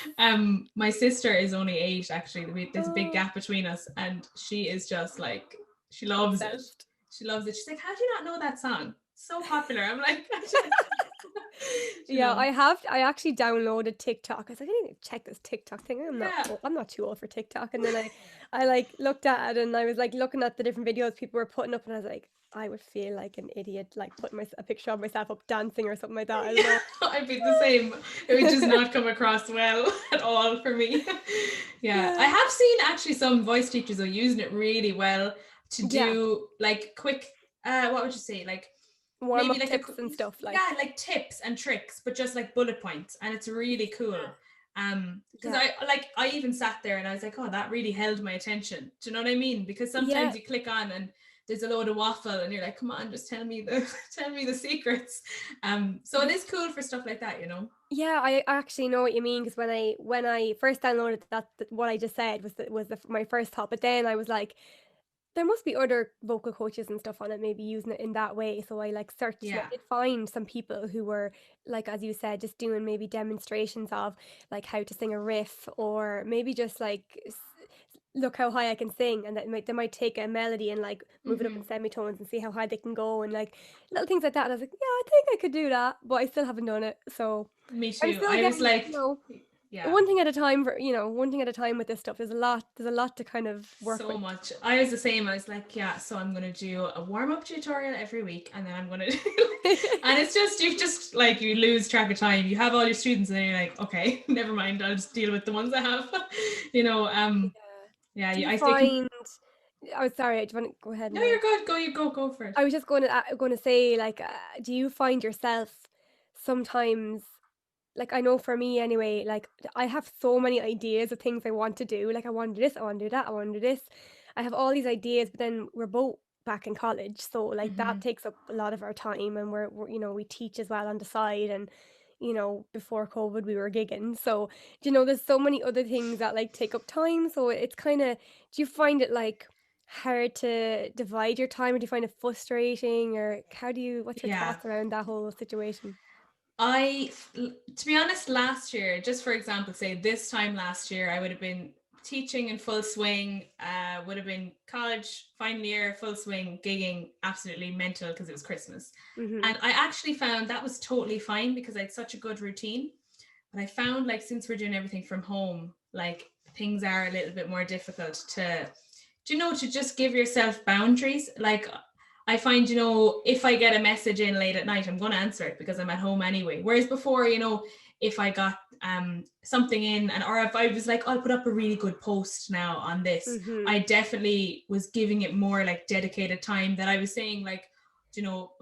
S2: My sister is only 8 actually. There's a big
S1: Oh,
S2: gap between us, and she is just like, she loves it.
S1: obsessed.
S2: She loves it. She's like, how do you not know that song? It's so popular. I'm like, you
S1: Yeah,
S2: know,
S1: I actually downloaded TikTok. I was like, I need to check this TikTok thing.
S2: yeah,
S1: I'm not too old for TikTok. And then I like looked at it and I was like looking at the different videos people were putting up and I was like, I would feel like an idiot, like putting a picture of myself up dancing or something like that. I don't
S2: yeah.
S1: know.
S2: I'd be the same. It would just not come across well at all for me. Yeah, I
S1: Yeah.
S2: have seen actually some voice teachers are using it really well to
S1: Yeah.
S2: do like quick, what would you say, like
S1: Warm
S2: maybe
S1: up
S2: like a,
S1: tips and stuff
S2: yeah,
S1: like,
S2: like tips and tricks, but just like bullet points, and it's really cool. Because
S1: yeah.
S2: I even sat there and I was like, oh, that really held my attention. Do you know what I mean? Because
S1: Yeah.
S2: sometimes you click on and there's a load of waffle and you're like, come on, just tell me the tell me the secrets. So it is cool for stuff like that, you know.
S1: Yeah, I actually know what you mean because when I first downloaded that what I just said my first thought, but then I was like, there must be other vocal coaches and stuff on it, maybe using it in that way. So I like searched and I
S2: Yeah.
S1: did find some people who were like, as you said, just doing maybe demonstrations of like how to sing a riff or maybe just like look how high I can sing, and they might take a melody and like move it up in
S2: Hmm.
S1: semitones and see how high they can go and like little things like that. And I was like, yeah, I think I could do that, but I still haven't done it. So
S2: Me
S1: I'm
S2: too.
S1: still
S2: I was
S1: getting,
S2: like, yeah.
S1: one thing at a time one thing at a time with this stuff. There's a lot to kind of work
S2: So
S1: with.
S2: much. I was the same. I was like, yeah, so I'm gonna do a warm-up tutorial every week, and then I'm gonna do and it's just you just like you lose track of time. You have all your students and then you're like, okay, never mind, I'll just deal with the ones I have. You know, yeah,
S1: Do you
S2: I think
S1: find Oh, sorry, do you want to go ahead
S2: no,
S1: now?
S2: you're good. Go for it.
S1: I was just going to say, like, do you find yourself sometimes, like, I know for me anyway, like, I have so many ideas of things I want to do. Like, I want to do this, I want to do that, I want to do this. I have all these ideas, but then we're both back in college, so like that
S2: Hmm.
S1: takes up a lot of our time, and we're we teach as well on the side, and before COVID we were gigging, so there's so many other things that like take up time. So it's kind of, do you find it like hard to divide your time, or do you find it frustrating, or what's your
S2: Yeah.
S1: thoughts around that whole situation?
S2: To be honest, last year, just for example, say this time last year, I would have been teaching in full swing, would have been college, final year, full swing, gigging, absolutely mental because it was Christmas.
S1: Mm-hmm.
S2: And I actually found that was totally fine because I had such a good routine. But I found like since we're doing everything from home, like things are a little bit more difficult to just give yourself boundaries. Like I find, if I get a message in late at night, I'm going to answer it because I'm at home anyway. Whereas before, if I got something in, or if I was like, I'll put up a really good post now on this,
S1: Mm-hmm.
S2: I definitely was giving it more like dedicated time, that I was saying like,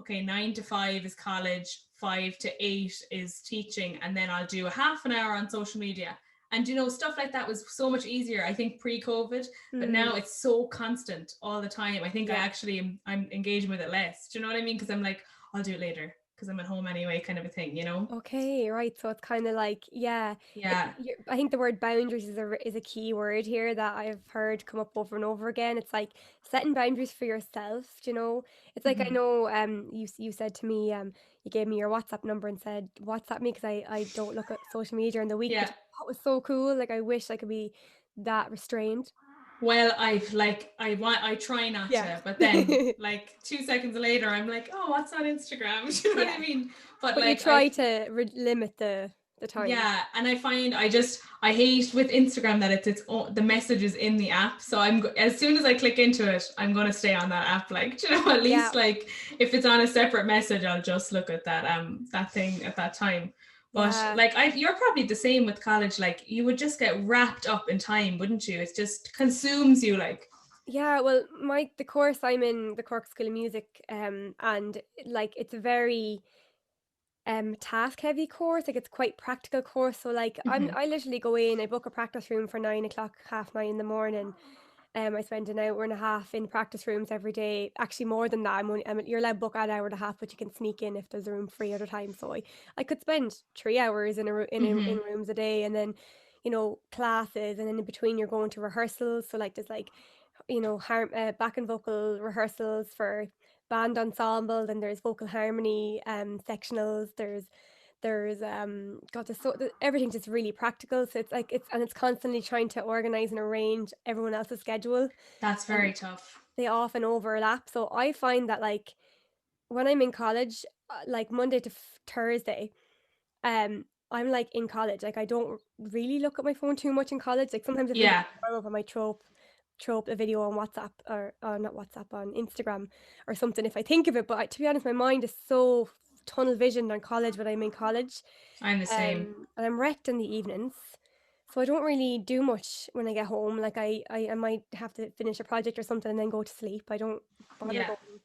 S2: okay, 9 to 5 is college, 5 to 8 is teaching, and then I'll do a half an hour on social media. And stuff like that was so much easier, I think, pre-COVID. But now it's so constant all the time. I think I'm engaging with it less. Do you know what I mean? Because I'm like, I'll do it later because I'm at home anyway, kind of a thing,
S1: Okay, right. So it's kind of like, yeah,
S2: Yeah.
S1: I think the word boundaries is a key word here that I've heard come up over and over again. It's like setting boundaries for yourself, you know. It's like I know you said to me you gave me your WhatsApp number and said WhatsApp me because I don't look at social media in the week, which
S2: Yeah.
S1: I thought was so cool. Like I wish I could be that restrained.
S2: Well, I try not
S1: Yeah.
S2: to, but then like 2 seconds later, I'm like, oh, what's on Instagram? Do you know what I
S1: Yeah.
S2: mean? But
S1: But you
S2: like
S1: try to limit the time.
S2: yeah, and I find I hate with Instagram that it's own, the message is in the app. So as soon as I click into it, I'm gonna stay on that app. Like, at
S1: Yeah.
S2: least like if it's on a separate message, I'll just look at that thing at that time. But
S1: Yeah.
S2: like you're probably the same with college. Like you would just get wrapped up in time, wouldn't you? It just consumes you. Like
S1: Yeah, well, the course I'm in, the Cork School of Music, and like it's a very task heavy course. Like it's quite practical course. So like I literally go in, I book a practice room for 9 o'clock, 9:30 in the morning. I spend an hour and a half in practice rooms every day. Actually, more than that. You're allowed to book an hour and a half, but you can sneak in if there's a room free at a time. So I could spend 3 hours in rooms a day, and then classes, and then in between you're going to rehearsals. So like there's like back and vocal rehearsals for band ensemble, then there's vocal harmony sectionals, there's god there's everything's just really practical, so it's like it's constantly trying to organize and arrange everyone else's schedule,
S2: that's
S1: and
S2: very tough.
S1: they often overlap. So I find that like when I'm in college, like Monday to Thursday, I'm like in college. Like I don't really look at my phone too much in college. Like sometimes if I get
S2: Yeah,
S1: up, I might throw up a video on WhatsApp, or not WhatsApp, on Instagram or something if I think of it. But to be honest, my mind is so tunnel visioned on college when I'm in college,
S2: I'm the same.
S1: and I'm wrecked in the evenings. So I don't really do much when I get home. Like I might have to finish a project or something and then go to sleep. I don't bother
S2: Yeah.
S1: going.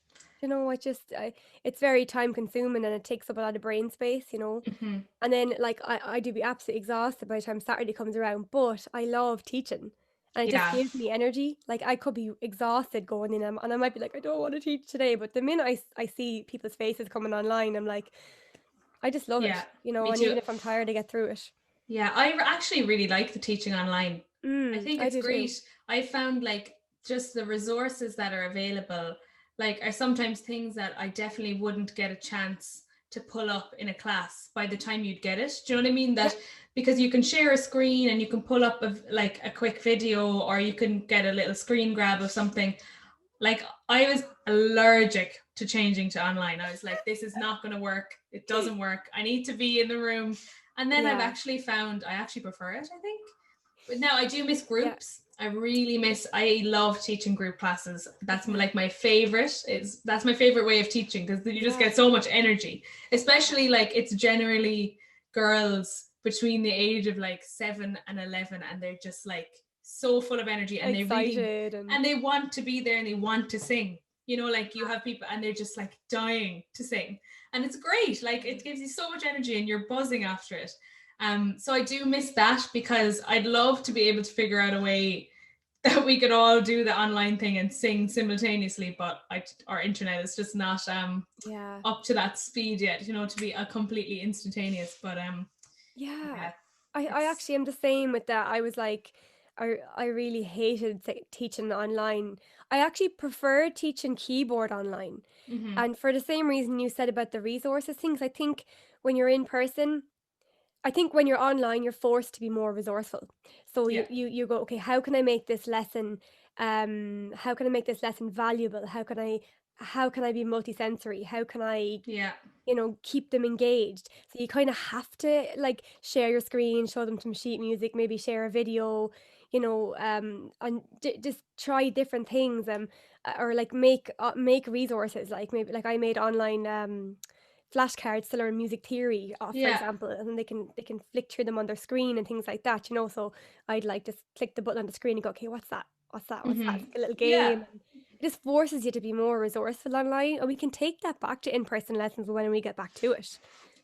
S1: It's very time consuming and it takes up a lot of brain space, and then like I do be absolutely exhausted by the time Saturday comes around, but I love teaching. And it just
S2: Yeah.
S1: gives me energy. Like I could be exhausted going in, and I might be like, I don't want to teach today. But the minute I see people's faces coming online, I'm like, I just love
S2: Yeah.
S1: it,
S2: Me
S1: and
S2: too.
S1: even if I'm tired, I get through it.
S2: Yeah, actually really like the teaching online. I think
S1: I
S2: it's
S1: do too.
S2: great. I found like just the resources that are available, like are sometimes things that I definitely wouldn't get a chance to pull up in a class by the time you'd get it. Do you know what I mean?
S1: Yeah,
S2: That because you can share a screen and you can pull up like a quick video, or you can get a little screen grab of something. Like I was allergic to changing to online. I was like, this is not going to work. It doesn't work. I need to be in the room. And then I've
S1: yeah,
S2: actually found I actually prefer it, I think. But now I do miss
S1: yeah,
S2: groups. I love teaching group classes. That's
S1: yeah,
S2: like my favorite. That's my favorite way of teaching, because you just
S1: yeah.
S2: get so much energy, especially like it's generally girls between the age of like 7 and 11, and they're just like so full of energy, and
S1: Excited and
S2: they want to be there and they want to sing. Like you have people and they're just like dying to sing, and it's great. Like it gives you so much energy and you're buzzing after it. So I do miss that, because I'd love to be able to figure out a way that we could all do the online thing and sing simultaneously, but our internet is just not
S1: yeah.
S2: up to that speed yet, to be a completely instantaneous. But
S1: Yeah.
S2: yeah,
S1: I
S2: it's
S1: actually am the same with that. I was like, I really hated teaching online. I actually prefer teaching keyboard online. And for the same reason you said about the resources things, I think when you're in person, I think when you're online, you're forced to be more resourceful. So
S2: yeah,
S1: you go, okay, how can I make this lesson valuable? How can I be multisensory? How can I
S2: yeah,
S1: keep them engaged? So you kind of have to like share your screen, show them some sheet music, maybe share a video, and just try different things, or like make resources, like maybe like I made online flashcards to learn music theory, for
S2: yeah.
S1: example, and then they can flick through them on their screen and things like that, so I'd like just click the button on the screen and go, okay, what's that? It's like a little
S2: Yeah.
S1: game, and this forces you to be more resourceful online, and we can take that back to in-person lessons when we get back to it.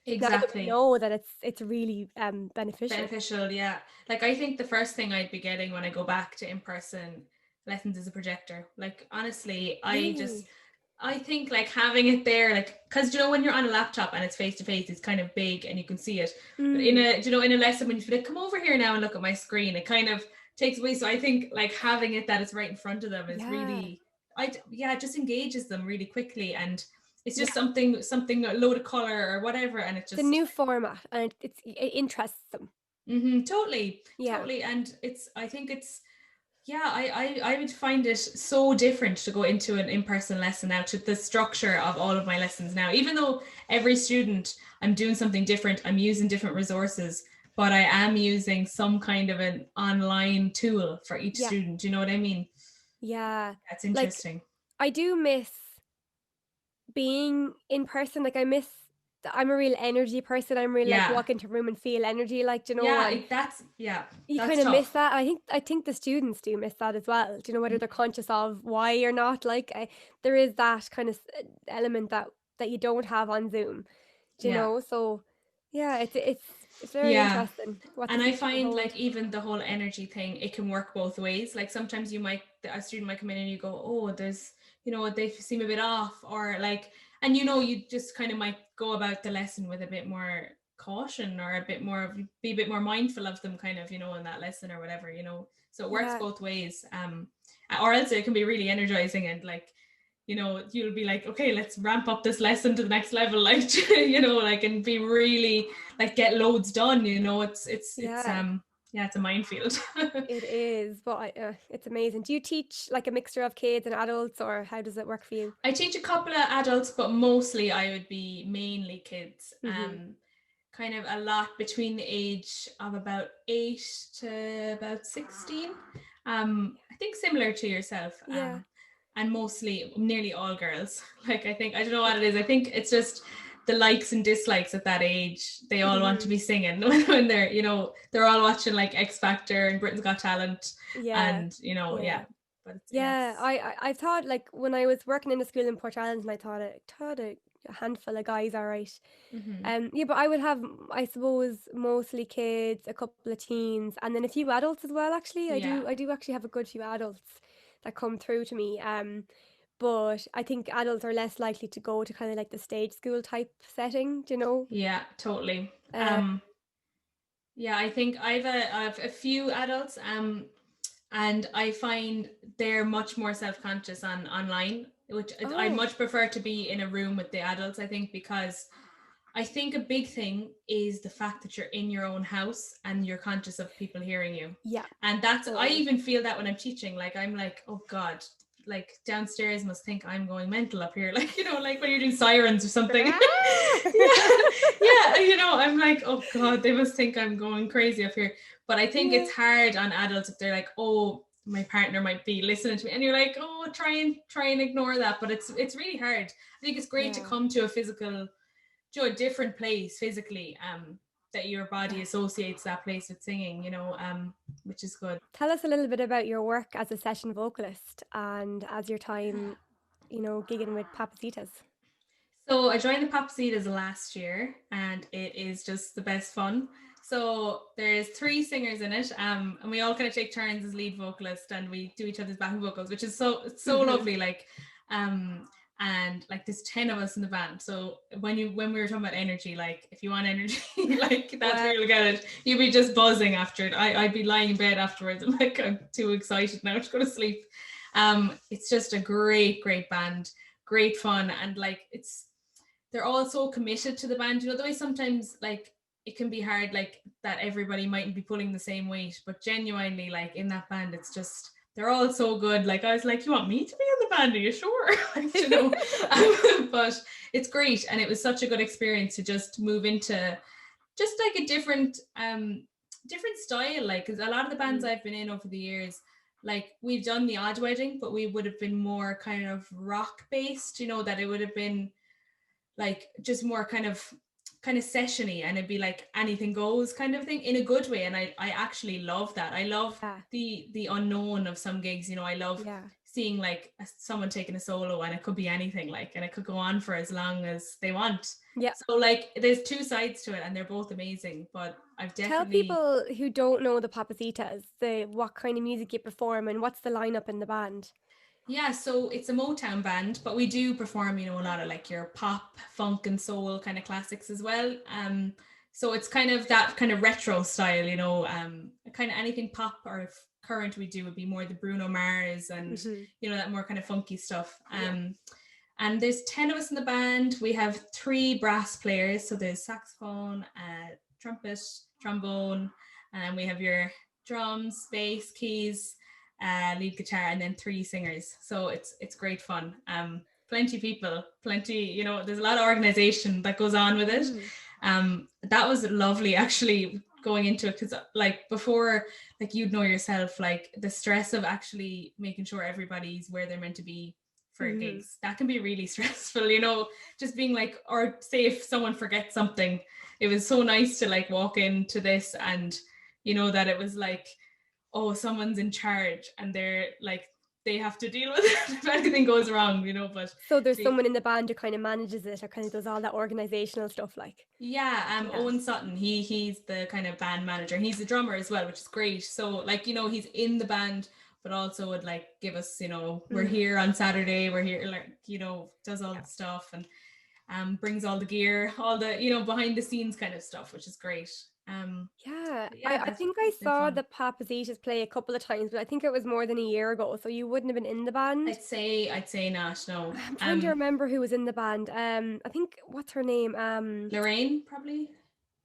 S1: Now that we
S2: Exactly.
S1: know that it's really beneficial.
S2: Beneficial, yeah. Like I think the first thing I'd be getting when I go back to in-person lessons is a projector. Like honestly,
S1: Really?
S2: I think like having it there, like, because you know when you're on a laptop and it's face to face, it's kind of big and you can see it. But in
S1: Mm,
S2: a, you know, in a lesson when you feel like, come over here now and look at my screen, it kind of takes away. So I think like having it that it's right in front of them is
S1: yeah.
S2: really, yeah, it just engages them really quickly, and it's
S1: Yeah.
S2: just something a load of color or whatever, and it
S1: It's a
S2: just
S1: new format, and it interests them.
S2: totally,
S1: Yeah.
S2: totally, and I think it's yeah, I would find it so different to go into an in-person lesson now, to the structure of all of my lessons now. Even though every student, I'm doing something different, I'm using different resources, but I am using some kind of an online tool for each
S1: Yeah.
S2: student. You know what I mean?
S1: Yeah.
S2: That's
S1: Like,
S2: interesting.
S1: I do miss being in person. Like, I'm a real energy person. I'm real like
S2: Yeah.
S1: walk into a room and feel energy, like, you know,
S2: Yeah,
S1: and
S2: yeah,
S1: you
S2: that's
S1: kind of miss
S2: tough.
S1: that. I think the students do miss that as well. Do you know, whether they're conscious of why or not? Like, there is that kind of element that you don't have on Zoom. Do you
S2: Yeah.
S1: know? So yeah, it's very
S2: Yeah.
S1: interesting what the
S2: And I
S1: future will
S2: find
S1: hold.
S2: like even the whole energy thing, it can work both ways. Like sometimes a student might come in and you go, oh, there's, you know, they seem a bit off, or like, and you know, you just kind of might go about the lesson with a bit more caution, or a bit more, be a bit more mindful of them kind of, you know, in that lesson or whatever, you know. So it works
S1: Yeah.
S2: both ways. Or else it can be really energizing, and like, you know, you'll be like, okay, let's ramp up this lesson to the next level, like, you know, like, and be really like get loads done, you know. It's
S1: Yeah.
S2: yeah, it's a minefield.
S1: It is, but it's amazing. Do you teach like a mixture of kids and adults, or how does it work for you?
S2: I teach a couple of adults, but mostly I would be mainly kids.
S1: Hmm.
S2: Kind of a lot between the age of about 8 to about 16. I think similar to yourself.
S1: Yeah.
S2: And mostly nearly all girls. Like I think, I don't know what it is. I think it's just the likes and dislikes at that age. They all want to
S1: Hmm.
S2: be singing when they're, you know, they're all watching like X Factor and Britain's Got Talent,
S1: Yeah.
S2: and you know,
S1: Yeah.
S2: yeah. But it's, yeah,
S1: Yeah.
S2: it's
S1: I thought, like, when I was working in a school in Port Island, and I thought a handful of guys are right.
S2: mm-hmm.
S1: Yeah, but I would have, I suppose, mostly kids, a couple of teens, and then a few adults as well. Actually,
S2: Yeah,
S1: I do actually have a good few adults that come through to me. But I think adults are less likely to go to kind of like the stage school type setting. Do you know?
S2: yeah, totally.
S1: Uh,
S2: Yeah, I think I've a few adults, and I find they're much more self-conscious on online, which I
S1: oh,
S2: much prefer to be in a room with the adults, I think, because I think a big thing is the fact that you're in your own house and you're conscious of people hearing you.
S1: yeah,
S2: And I
S1: totally.
S2: even feel that when I'm teaching, like I'm like, oh God, like downstairs must think I'm going mental up here. Like, you know, like when you're doing sirens or something.
S1: Ah!
S2: Yeah. Yeah. You know, I'm like, oh God, they must think I'm going crazy up here. But I think
S1: Yeah,
S2: it's hard on adults if they're like, oh, my partner might be listening to me, and you're like, oh, try and ignore that. But it's really hard. I think it's great to
S1: yeah,
S2: come to a physical, to a different place physically, that your body
S1: yeah.
S2: associates that place with singing, you know, which is good.
S1: Tell us a little bit about your work as a session vocalist and as your time, gigging with Papa Zitas.
S2: So I joined the Papa Zitas last year, and it is just the best fun. So there's 3 singers in it, and we all kind of take turns as lead vocalist, and we do each other's backing vocals, which is so
S1: Hmm.
S2: lovely. Like, um, and like there's 10 of us in the band. So when we were talking about energy, like if you want energy, like that's where
S1: Well,
S2: you'll get it. You'll be just buzzing after it. I'd be lying in bed afterwards. I'm like, I'm too excited now to go to sleep. It's just a great band, great fun, and like they're all so committed to the band. You know, the way sometimes like it can be hard, like that everybody mightn't be pulling the same weight, but genuinely, like in that band, it's just they're all so good. Like I was like, you want me to be in the band? Are you sure? Like, you know, but it's great, and it was such a good experience to just move into just like a different style. Like, because a lot of the bands
S1: mm,
S2: I've been in over the years, like we've done the odd wedding, but we would have been more kind of rock based. You know, that it would have been like just more kind of sessiony, and it'd be like anything goes kind of thing in a good way, and I actually love that. I love
S1: yeah,
S2: the unknown of some gigs, you know. I love
S1: yeah,
S2: seeing like someone taking a solo, and it could be anything, like, and it could go on for as long as they want.
S1: Yeah.
S2: So like there's two sides to it, and they're both amazing, but I've
S1: Tell
S2: definitely
S1: people who don't know the Papa Zitas, what kind of music you perform and what's the lineup in the band.
S2: Yeah, so it's a Motown band, but we do perform, a lot of like your pop, funk, and soul kind of classics as well. So it's kind of that kind of retro style, kind of anything pop or current we do would be more the Bruno Mars and that more kind of funky stuff. And there's 10 of us in the band. We have 3 brass players, so there's saxophone, trumpet, trombone, and we have your drums, bass, keys, lead guitar, and then 3 singers. So it's great fun. Plenty people, there's a lot of organization that goes on with it. That was lovely actually going into it, because like before, like you'd know yourself, like the stress of actually making sure everybody's where they're meant to be for gigs, that can be really stressful, just being like, or say if someone forgets something. It was so nice to like walk into this and that it was like, oh, someone's in charge and they're like, they have to deal with it if anything goes wrong, but
S1: so there's someone in the band who kind of manages it or kind of does all that organizational stuff, like.
S2: Owen Sutton, he's the kind of band manager. He's the drummer as well, which is great. So like, he's in the band, but also would like give us, we're here on Saturday, we're here, like, does all the stuff and brings all the gear, all the, behind the scenes kind of stuff, which is great.
S1: I think I saw the Papa Zitas play a couple of times, but I think it was more than a year ago, so you wouldn't have been in the band.
S2: I'd say not, no.
S1: I'm trying to remember who was in the band. I think, what's her name?
S2: Lorraine, probably.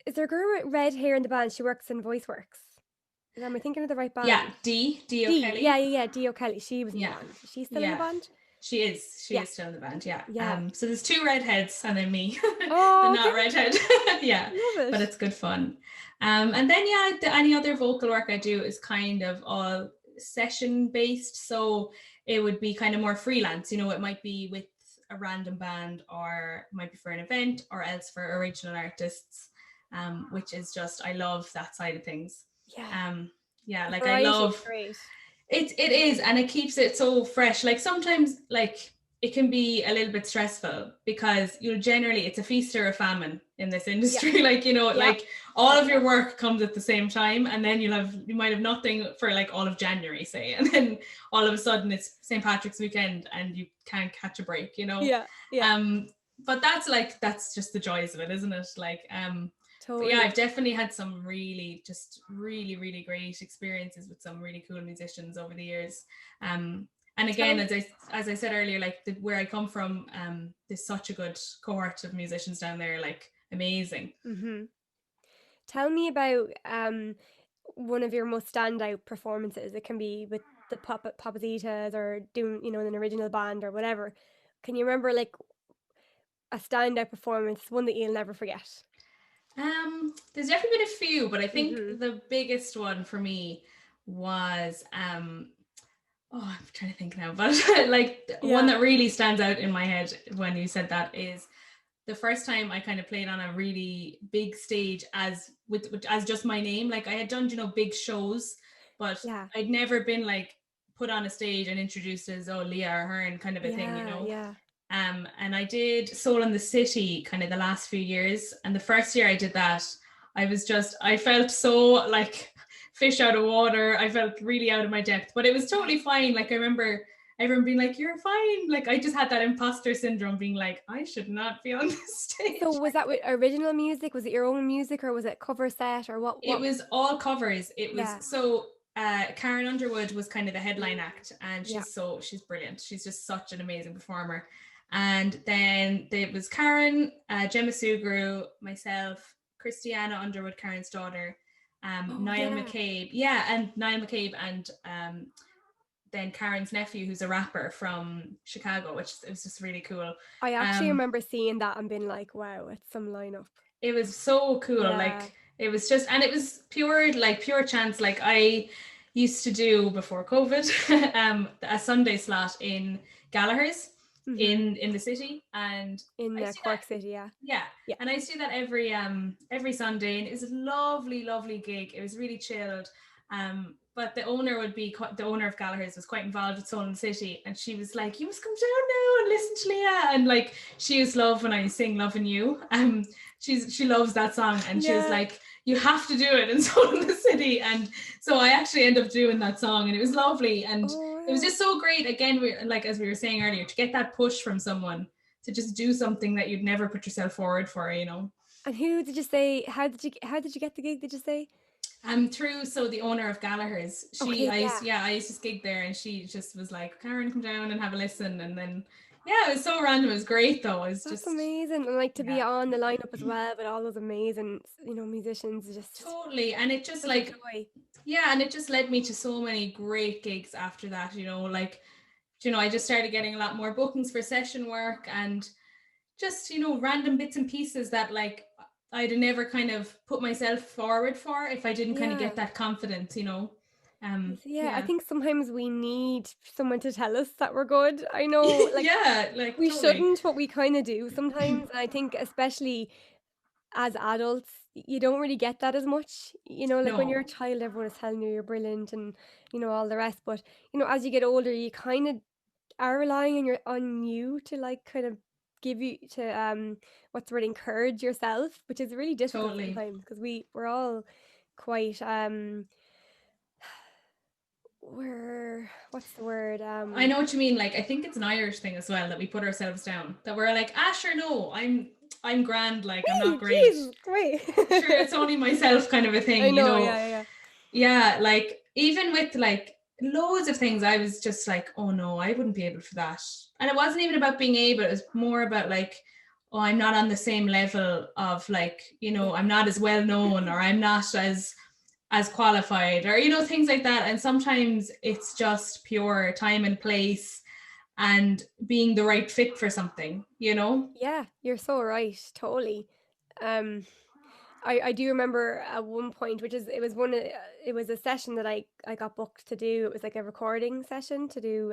S1: Is there a girl with red hair in the band? She works in Voice Works. Am I thinking of the right band?
S2: Yeah, Dee O'Kelly.
S1: Yeah, Dee O'Kelly. She was in the band. Is she still in the band?
S2: She is still in the band, yeah.
S1: Yeah.
S2: So there's 2 redheads and then me.
S1: Oh,
S2: not redhead. Yeah.
S1: Love it.
S2: But it's good fun. And then any other vocal work I do is kind of all session based. So it would be kind of more freelance, it might be with a random band, or it might be for an event, or else for original artists, which is just, I love that side of things. Like
S1: Variety,
S2: I love
S1: great.
S2: It is, and it keeps it so fresh. Like sometimes, like it can be a little bit stressful because generally it's a feast or a famine in this industry. Like like all of your work comes at the same time, and then you might have nothing for like all of January, say, and then all of a sudden it's St. Patrick's weekend and you can't catch a break. But that's just the joys of it, isn't it? Like
S1: Totally.
S2: But I've definitely had some really really great experiences with some really cool musicians over the years. And again, as I said earlier, like where I come from, there's such a good cohort of musicians down there, like amazing.
S1: Tell me about one of your most standout performances. It can be with the Papa Zitas or doing, an original band or whatever. Can you remember like a standout performance, one that you'll never forget?
S2: There's definitely been a few, but I think the biggest one for me was I'm trying to think now, but like one that really stands out in my head when you said that is the first time I kind of played on a really big stage as just my name. Like I had done, big shows, but I'd never been like put on a stage and introduced as Leah Ahern kind of a thing, and I did Soul in the City kind of the last few years. And the first year I did that, I felt so like fish out of water. I felt really out of my depth, but it was totally fine. Like I remember everyone being like, "You're fine." Like I just had that imposter syndrome, being like, I should not be on this stage.
S1: So was that with original music? Was it your own music, or was it cover set, or what?
S2: It was all covers. It was so Karen Underwood was kind of the headline act, and she's brilliant. She's just such an amazing performer. And then there was Karen, Gemma Sugru, myself, Christiana Underwood, Karen's daughter, Niall McCabe. And Niall McCabe, and then Karen's nephew, who's a rapper from Chicago, which it was just really cool.
S1: I actually remember seeing that and being like, wow, it's some lineup.
S2: It was so cool. Like it was just, and it was pure chance. Like I used to do before COVID, a Sunday slot in Gallagher's. In the city, and
S1: in Cork City,
S2: and I used to do that every Sunday, and it was a lovely gig. It was really chilled, but the owner the owner of Gallagher's was quite involved with Soul in the City, and she was like, "You must come down now and listen to Leah." And like, she used to love when I sing "Loving You." She loves that song, and she was
S1: Yeah.
S2: like, "You have to do it in Soul in the City." And so I actually ended up doing that song, and it was lovely, and
S1: Oh,
S2: it was
S1: wow.
S2: just so great. Again, like as we were saying earlier, to get that push from someone to just do something that you'd never put yourself forward for, you know.
S1: And who did you say? How did you get the gig? Did you say?
S2: Through so the owner of Gallagher's,
S1: Okay, yeah.
S2: I used to gig there, and she just was like, "Karen, come down and have a listen." And then yeah, it was so random. It was great though. It was
S1: That's
S2: just
S1: amazing. And like to be
S2: yeah,
S1: on the lineup as well with all those amazing, musicians, just
S2: totally. And it just
S1: such a
S2: like
S1: joy.
S2: yeah, and it just led me to so many great gigs after that. You know, like I just started getting a lot more bookings for session work, and just random bits and pieces that like I'd never kind of put myself forward for if I didn't kind of get
S1: Yeah.
S2: that confidence.
S1: Yeah, I
S2: Yeah.
S1: think sometimes we need someone to tell us that we're good. I know, like,
S2: Yeah, like
S1: we
S2: totally.
S1: shouldn't, but we kind of do sometimes. And I think, especially as adults, you don't really get that as much. Like when
S2: No,
S1: you're a child, everyone is telling you you're brilliant and, all the rest. But, as you get older, you kind of are relying on you to like kind of give you to what's the word, encourage yourself, which is really difficult
S2: totally.
S1: sometimes because we're all quite we're what's the word
S2: I know what you mean. Like, I think it's an Irish thing as well that we put ourselves down. That we're like, sure, no, I'm grand. Like, I'm not
S1: hey,
S2: great.
S1: jeez, great.
S2: Sure, it's only myself, kind of a
S1: I
S2: thing.
S1: know, yeah, yeah,
S2: Yeah, like even with like loads of things, I was just like, oh no, I wouldn't be able for that. And it wasn't even about being able. It was more about like, oh, I'm not on the same level of like,
S1: yeah,
S2: I'm not as well known, or I'm not as qualified, or things like that. And sometimes it's just pure time and place and being the right fit for something.
S1: yeah. You're so right, totally. Um, I do remember at one point, which is it was a session that I got booked to do. It was like a recording session to do.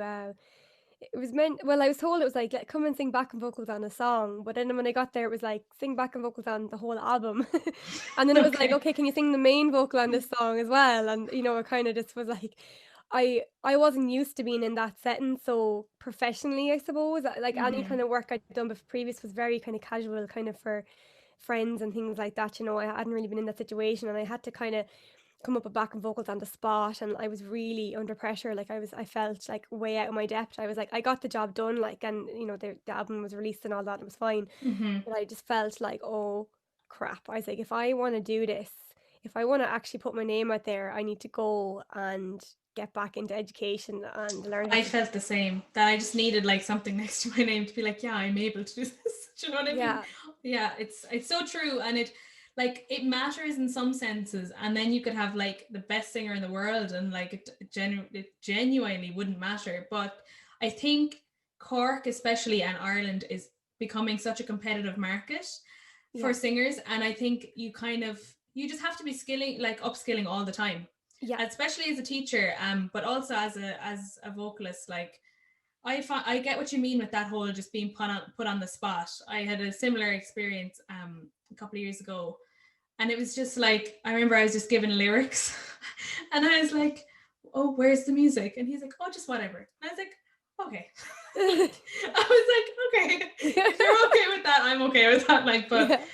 S1: It was meant. Well, I was told it was like, come and sing backing vocals on a song, but then when I got there, it was like sing backing vocals on the whole album, and then it was like,
S2: Okay.
S1: okay, can you sing the main vocal on this song as well? And it kind of just was like, I wasn't used to being in that setting so professionally, I suppose. Like any
S2: Mm-hmm.
S1: kind of work I'd done previous was very kind of casual, kind of for friends and things like that. I hadn't really been in that situation, and I had to kind of come up with backing vocals on the spot, and I was really under pressure. Like I felt like way out of my depth. I was like, I got the job done, like, and the album was released and all that, and it was fine.
S2: Mm-hmm.
S1: But I just felt like, oh crap. I was like, if I want to do this, if I want to actually put my name out there, I need to go and get back into education and learn how
S2: I
S1: to.
S2: felt the same, that I just needed like something next to my name to be like, yeah, I'm able to do this. Do you know what I mean?
S1: Yeah,
S2: Yeah, it's so true. And it matters in some senses. And then you could have like the best singer in the world, and like it genuinely wouldn't matter. But I think Cork, especially, and Ireland is becoming such a competitive market for
S1: yeah,
S2: singers. And I think you just have to be upskilling all the time,
S1: yeah,
S2: especially as a teacher, but also as a vocalist. Like, I get what you mean with that whole just being put on the spot. I had a similar experience a couple of years ago, and it was just like, I remember I was just given lyrics, and I was like, "Oh, where's the music?" And he's like, "Oh, just whatever." And I was like, "Okay." Like, I was like, "Okay, if you're okay with that, I'm okay with that." Like, but
S1: yeah,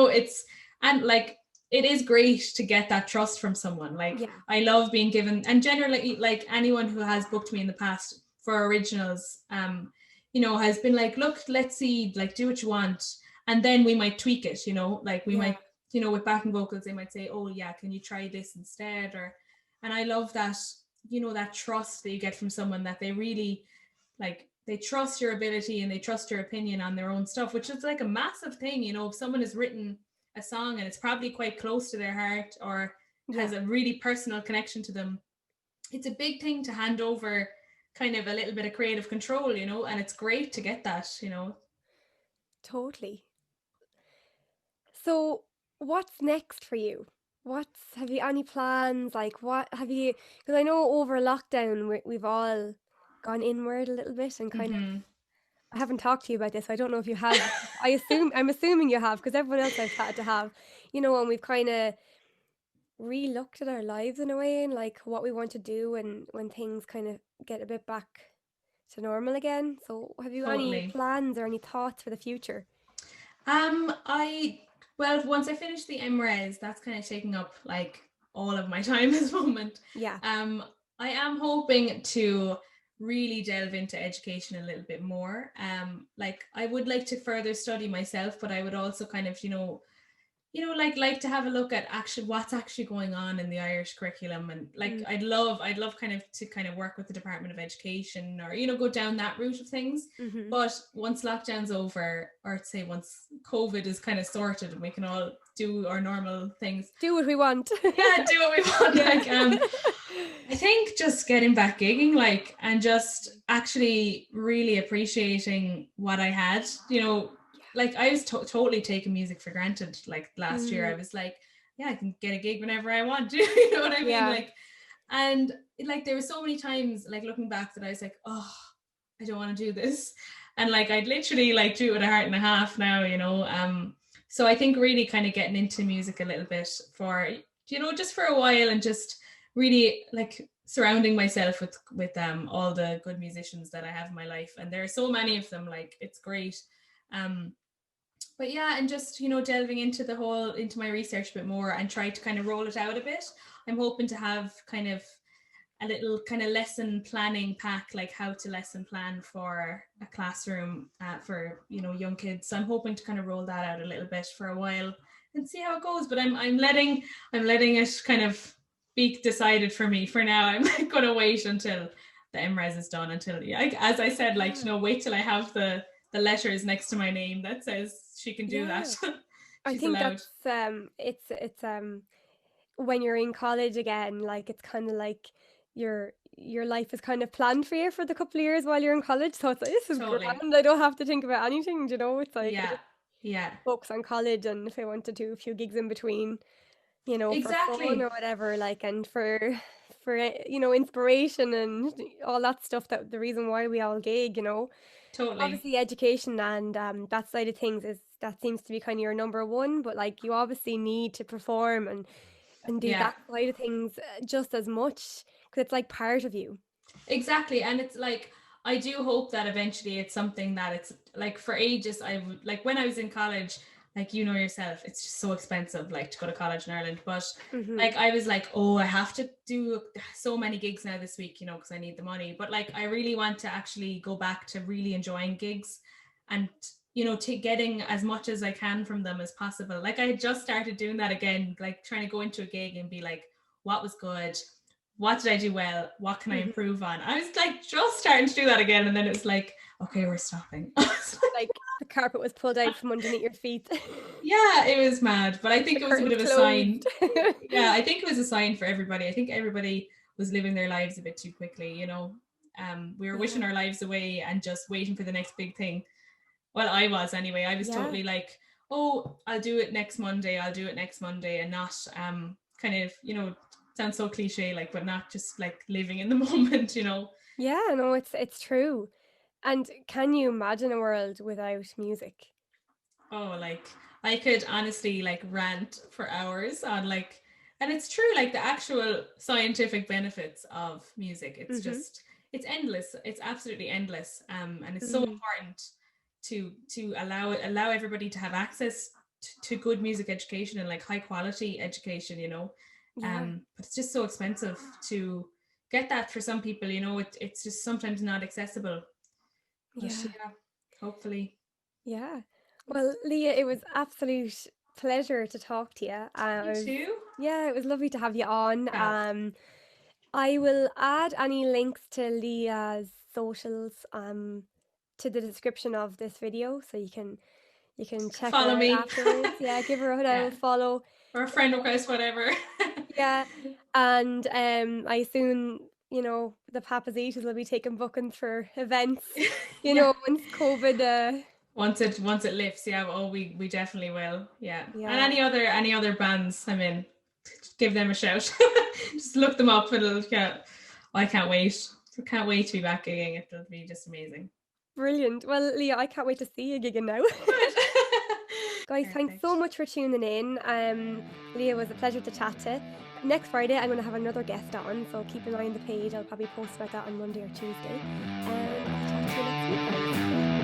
S2: it's, and like, it is great to get that trust from someone. Like,
S1: yeah,
S2: I love being given, and generally, like anyone who has booked me in the past for originals, has been like, "Look, let's see, like, do what you want." And then we might tweak it, like we
S1: yeah.
S2: might, with backing vocals, they might say, "Oh yeah, can you try this instead?" And I love that, that trust that you get from someone, that they really, like, they trust your ability and they trust your opinion on their own stuff, which is like a massive thing. If someone has written a song and it's probably quite close to their heart, or has
S1: Yeah,
S2: a really personal connection to them, it's a big thing to hand over kind of a little bit of creative control, and it's great to get that.
S1: totally. So, what's next for you? Have you any plans? Like, what have you? Because I know over lockdown we've all gone inward a little bit and kind of.
S2: Mm-hmm.
S1: I haven't talked to you about this. So I don't know if you have. I'm assuming you have because everyone else I've had to have, and we've kind of re-looked at our lives in a way and like what we want to do and when things kind of get a bit back to normal again. So have you any
S2: Totally.
S1: plans or any thoughts for the future?
S2: I well, once I finish the MRes, that's kind of taking up like all of my time at the moment.
S1: Yeah.
S2: Um, I am hoping to really delve into education a little bit more. Like I would like to further study myself, but I would also kind of, like to have a look at actually what's actually going on in the Irish curriculum, and like
S1: Mm.
S2: I'd love kind of to kind of work with the Department of Education, or go down that route of things.
S1: Mm-hmm.
S2: But once lockdown's over, or say once COVID is kind of sorted and we can all do our normal things,
S1: Do what we want.
S2: yeah, do what we want.
S1: Yeah.
S2: Like I think just getting back gigging, like, and just actually really appreciating what I had, like I was totally taking music for granted. Like last year, I
S1: Mm.
S2: was like, yeah, I can get a gig whenever I want. You know what I mean?
S1: Yeah.
S2: Like, and like there were so many times, like looking back, that I was like, oh, I don't want to do this, and like I'd literally like do it with a heart and a half now. So I think really kind of getting into music a little bit for just for a while, and just really like surrounding myself with all the good musicians that I have in my life, and there are so many of them. Like it's great. um but yeah, and just delving into my research a bit more and try to kind of roll it out a bit. I'm hoping to have kind of a little kind of lesson planning pack, like how to lesson plan for a classroom for young kids. So I'm hoping to kind of roll that out a little bit for a while and see how it goes. But I'm letting it kind of be decided for me for now. I'm not going to wait until the MRes is done, until as I said, like wait till I have the letters next to my name that says she can do
S1: Yeah.
S2: that.
S1: I
S2: She's
S1: think
S2: allowed.
S1: that's it's when you're in college again, like it's kind of like your life is kind of planned for you for the couple of years while you're in college. So it's like, this is
S2: Totally.
S1: grand. I don't have to think about anything, it's like I
S2: Yeah.
S1: just
S2: Yeah.
S1: focus on college, and if I want to do a few gigs in between, for fun
S2: Exactly.
S1: or whatever, like, and for inspiration and all that stuff, that the reason why we all gig,
S2: Totally.
S1: obviously education and that side of things is that seems to be kind of your number one, but like you obviously need to perform and do
S2: Yeah.
S1: that side of things just as much because it's like part of you.
S2: Exactly. And it's like, I do hope that eventually it's something that it's like, for ages, I would like when I was in college, like, yourself, it's just so expensive, like to go to college in Ireland. But
S1: Hmm.
S2: like, I was like, oh, I have to do so many gigs now this week, because I need the money. But like, I really want to actually go back to really enjoying gigs, and, to getting as much as I can from them as possible. Like, I had just started doing that again, like trying to go into a gig and be like, what was good? What did I do well? What can I
S1: Hmm.
S2: improve on? I was like just starting to do that again. And then it was like, okay, we're stopping.
S1: Like the carpet was pulled out from underneath your feet.
S2: Yeah, it was mad. But I think
S1: The
S2: it was a bit
S1: curtains
S2: of a sign.
S1: closed.
S2: Yeah, I think it was a sign for everybody. I think everybody was living their lives a bit too quickly. We were wishing
S1: Yeah.
S2: our lives away and just waiting for the next big thing. Well, I was anyway. I was
S1: Yeah.
S2: totally like, oh, I'll do it next Monday. I'll do it next Monday, and not kind of, sounds so cliche, like, but not just like living in the moment.
S1: Yeah, no, it's true. And can you imagine a world without music?
S2: Oh, like I could honestly like rant for hours on like, and it's true, like the actual scientific benefits of music. It's
S1: Mm-hmm.
S2: just, it's endless. It's absolutely endless. And it's so
S1: Mm.
S2: important to allow everybody to have access to good music education and like high quality education.
S1: Yeah.
S2: But it's just so expensive to get that for some people. It's just sometimes not accessible. But
S1: Yeah.
S2: yeah, hopefully.
S1: Yeah. Well, Leah, it was absolute pleasure to talk to you.
S2: You too.
S1: Yeah, it was lovely to have you on.
S2: Fab.
S1: I will add any links to Leah's socials to the description of this video, so you can check her
S2: Follow
S1: out
S2: me.
S1: afterwards. Yeah, give her a
S2: Yeah.
S1: little follow.
S2: Or a friend request, whatever.
S1: Yeah, and I soon, the Papa Zitas will be taking bookings for events.
S2: Yeah.
S1: Once COVID.
S2: Once it lifts, yeah. Oh, we definitely will. Yeah. And
S1: Yeah.
S2: any other bands I'm in, give them a shout. Just look them up. Yeah. I can't wait. I can't wait to be back gigging. It'll be just amazing.
S1: Brilliant. Well, Leah, I can't wait to see you gigging now.
S2: Good.
S1: Guys, thanks so much for tuning in. Leah, was a pleasure to chat to. Next Friday, I'm going to have another guest on, so keep an eye on the page. I'll probably post about that on Monday or Tuesday. And I'll talk to you next week.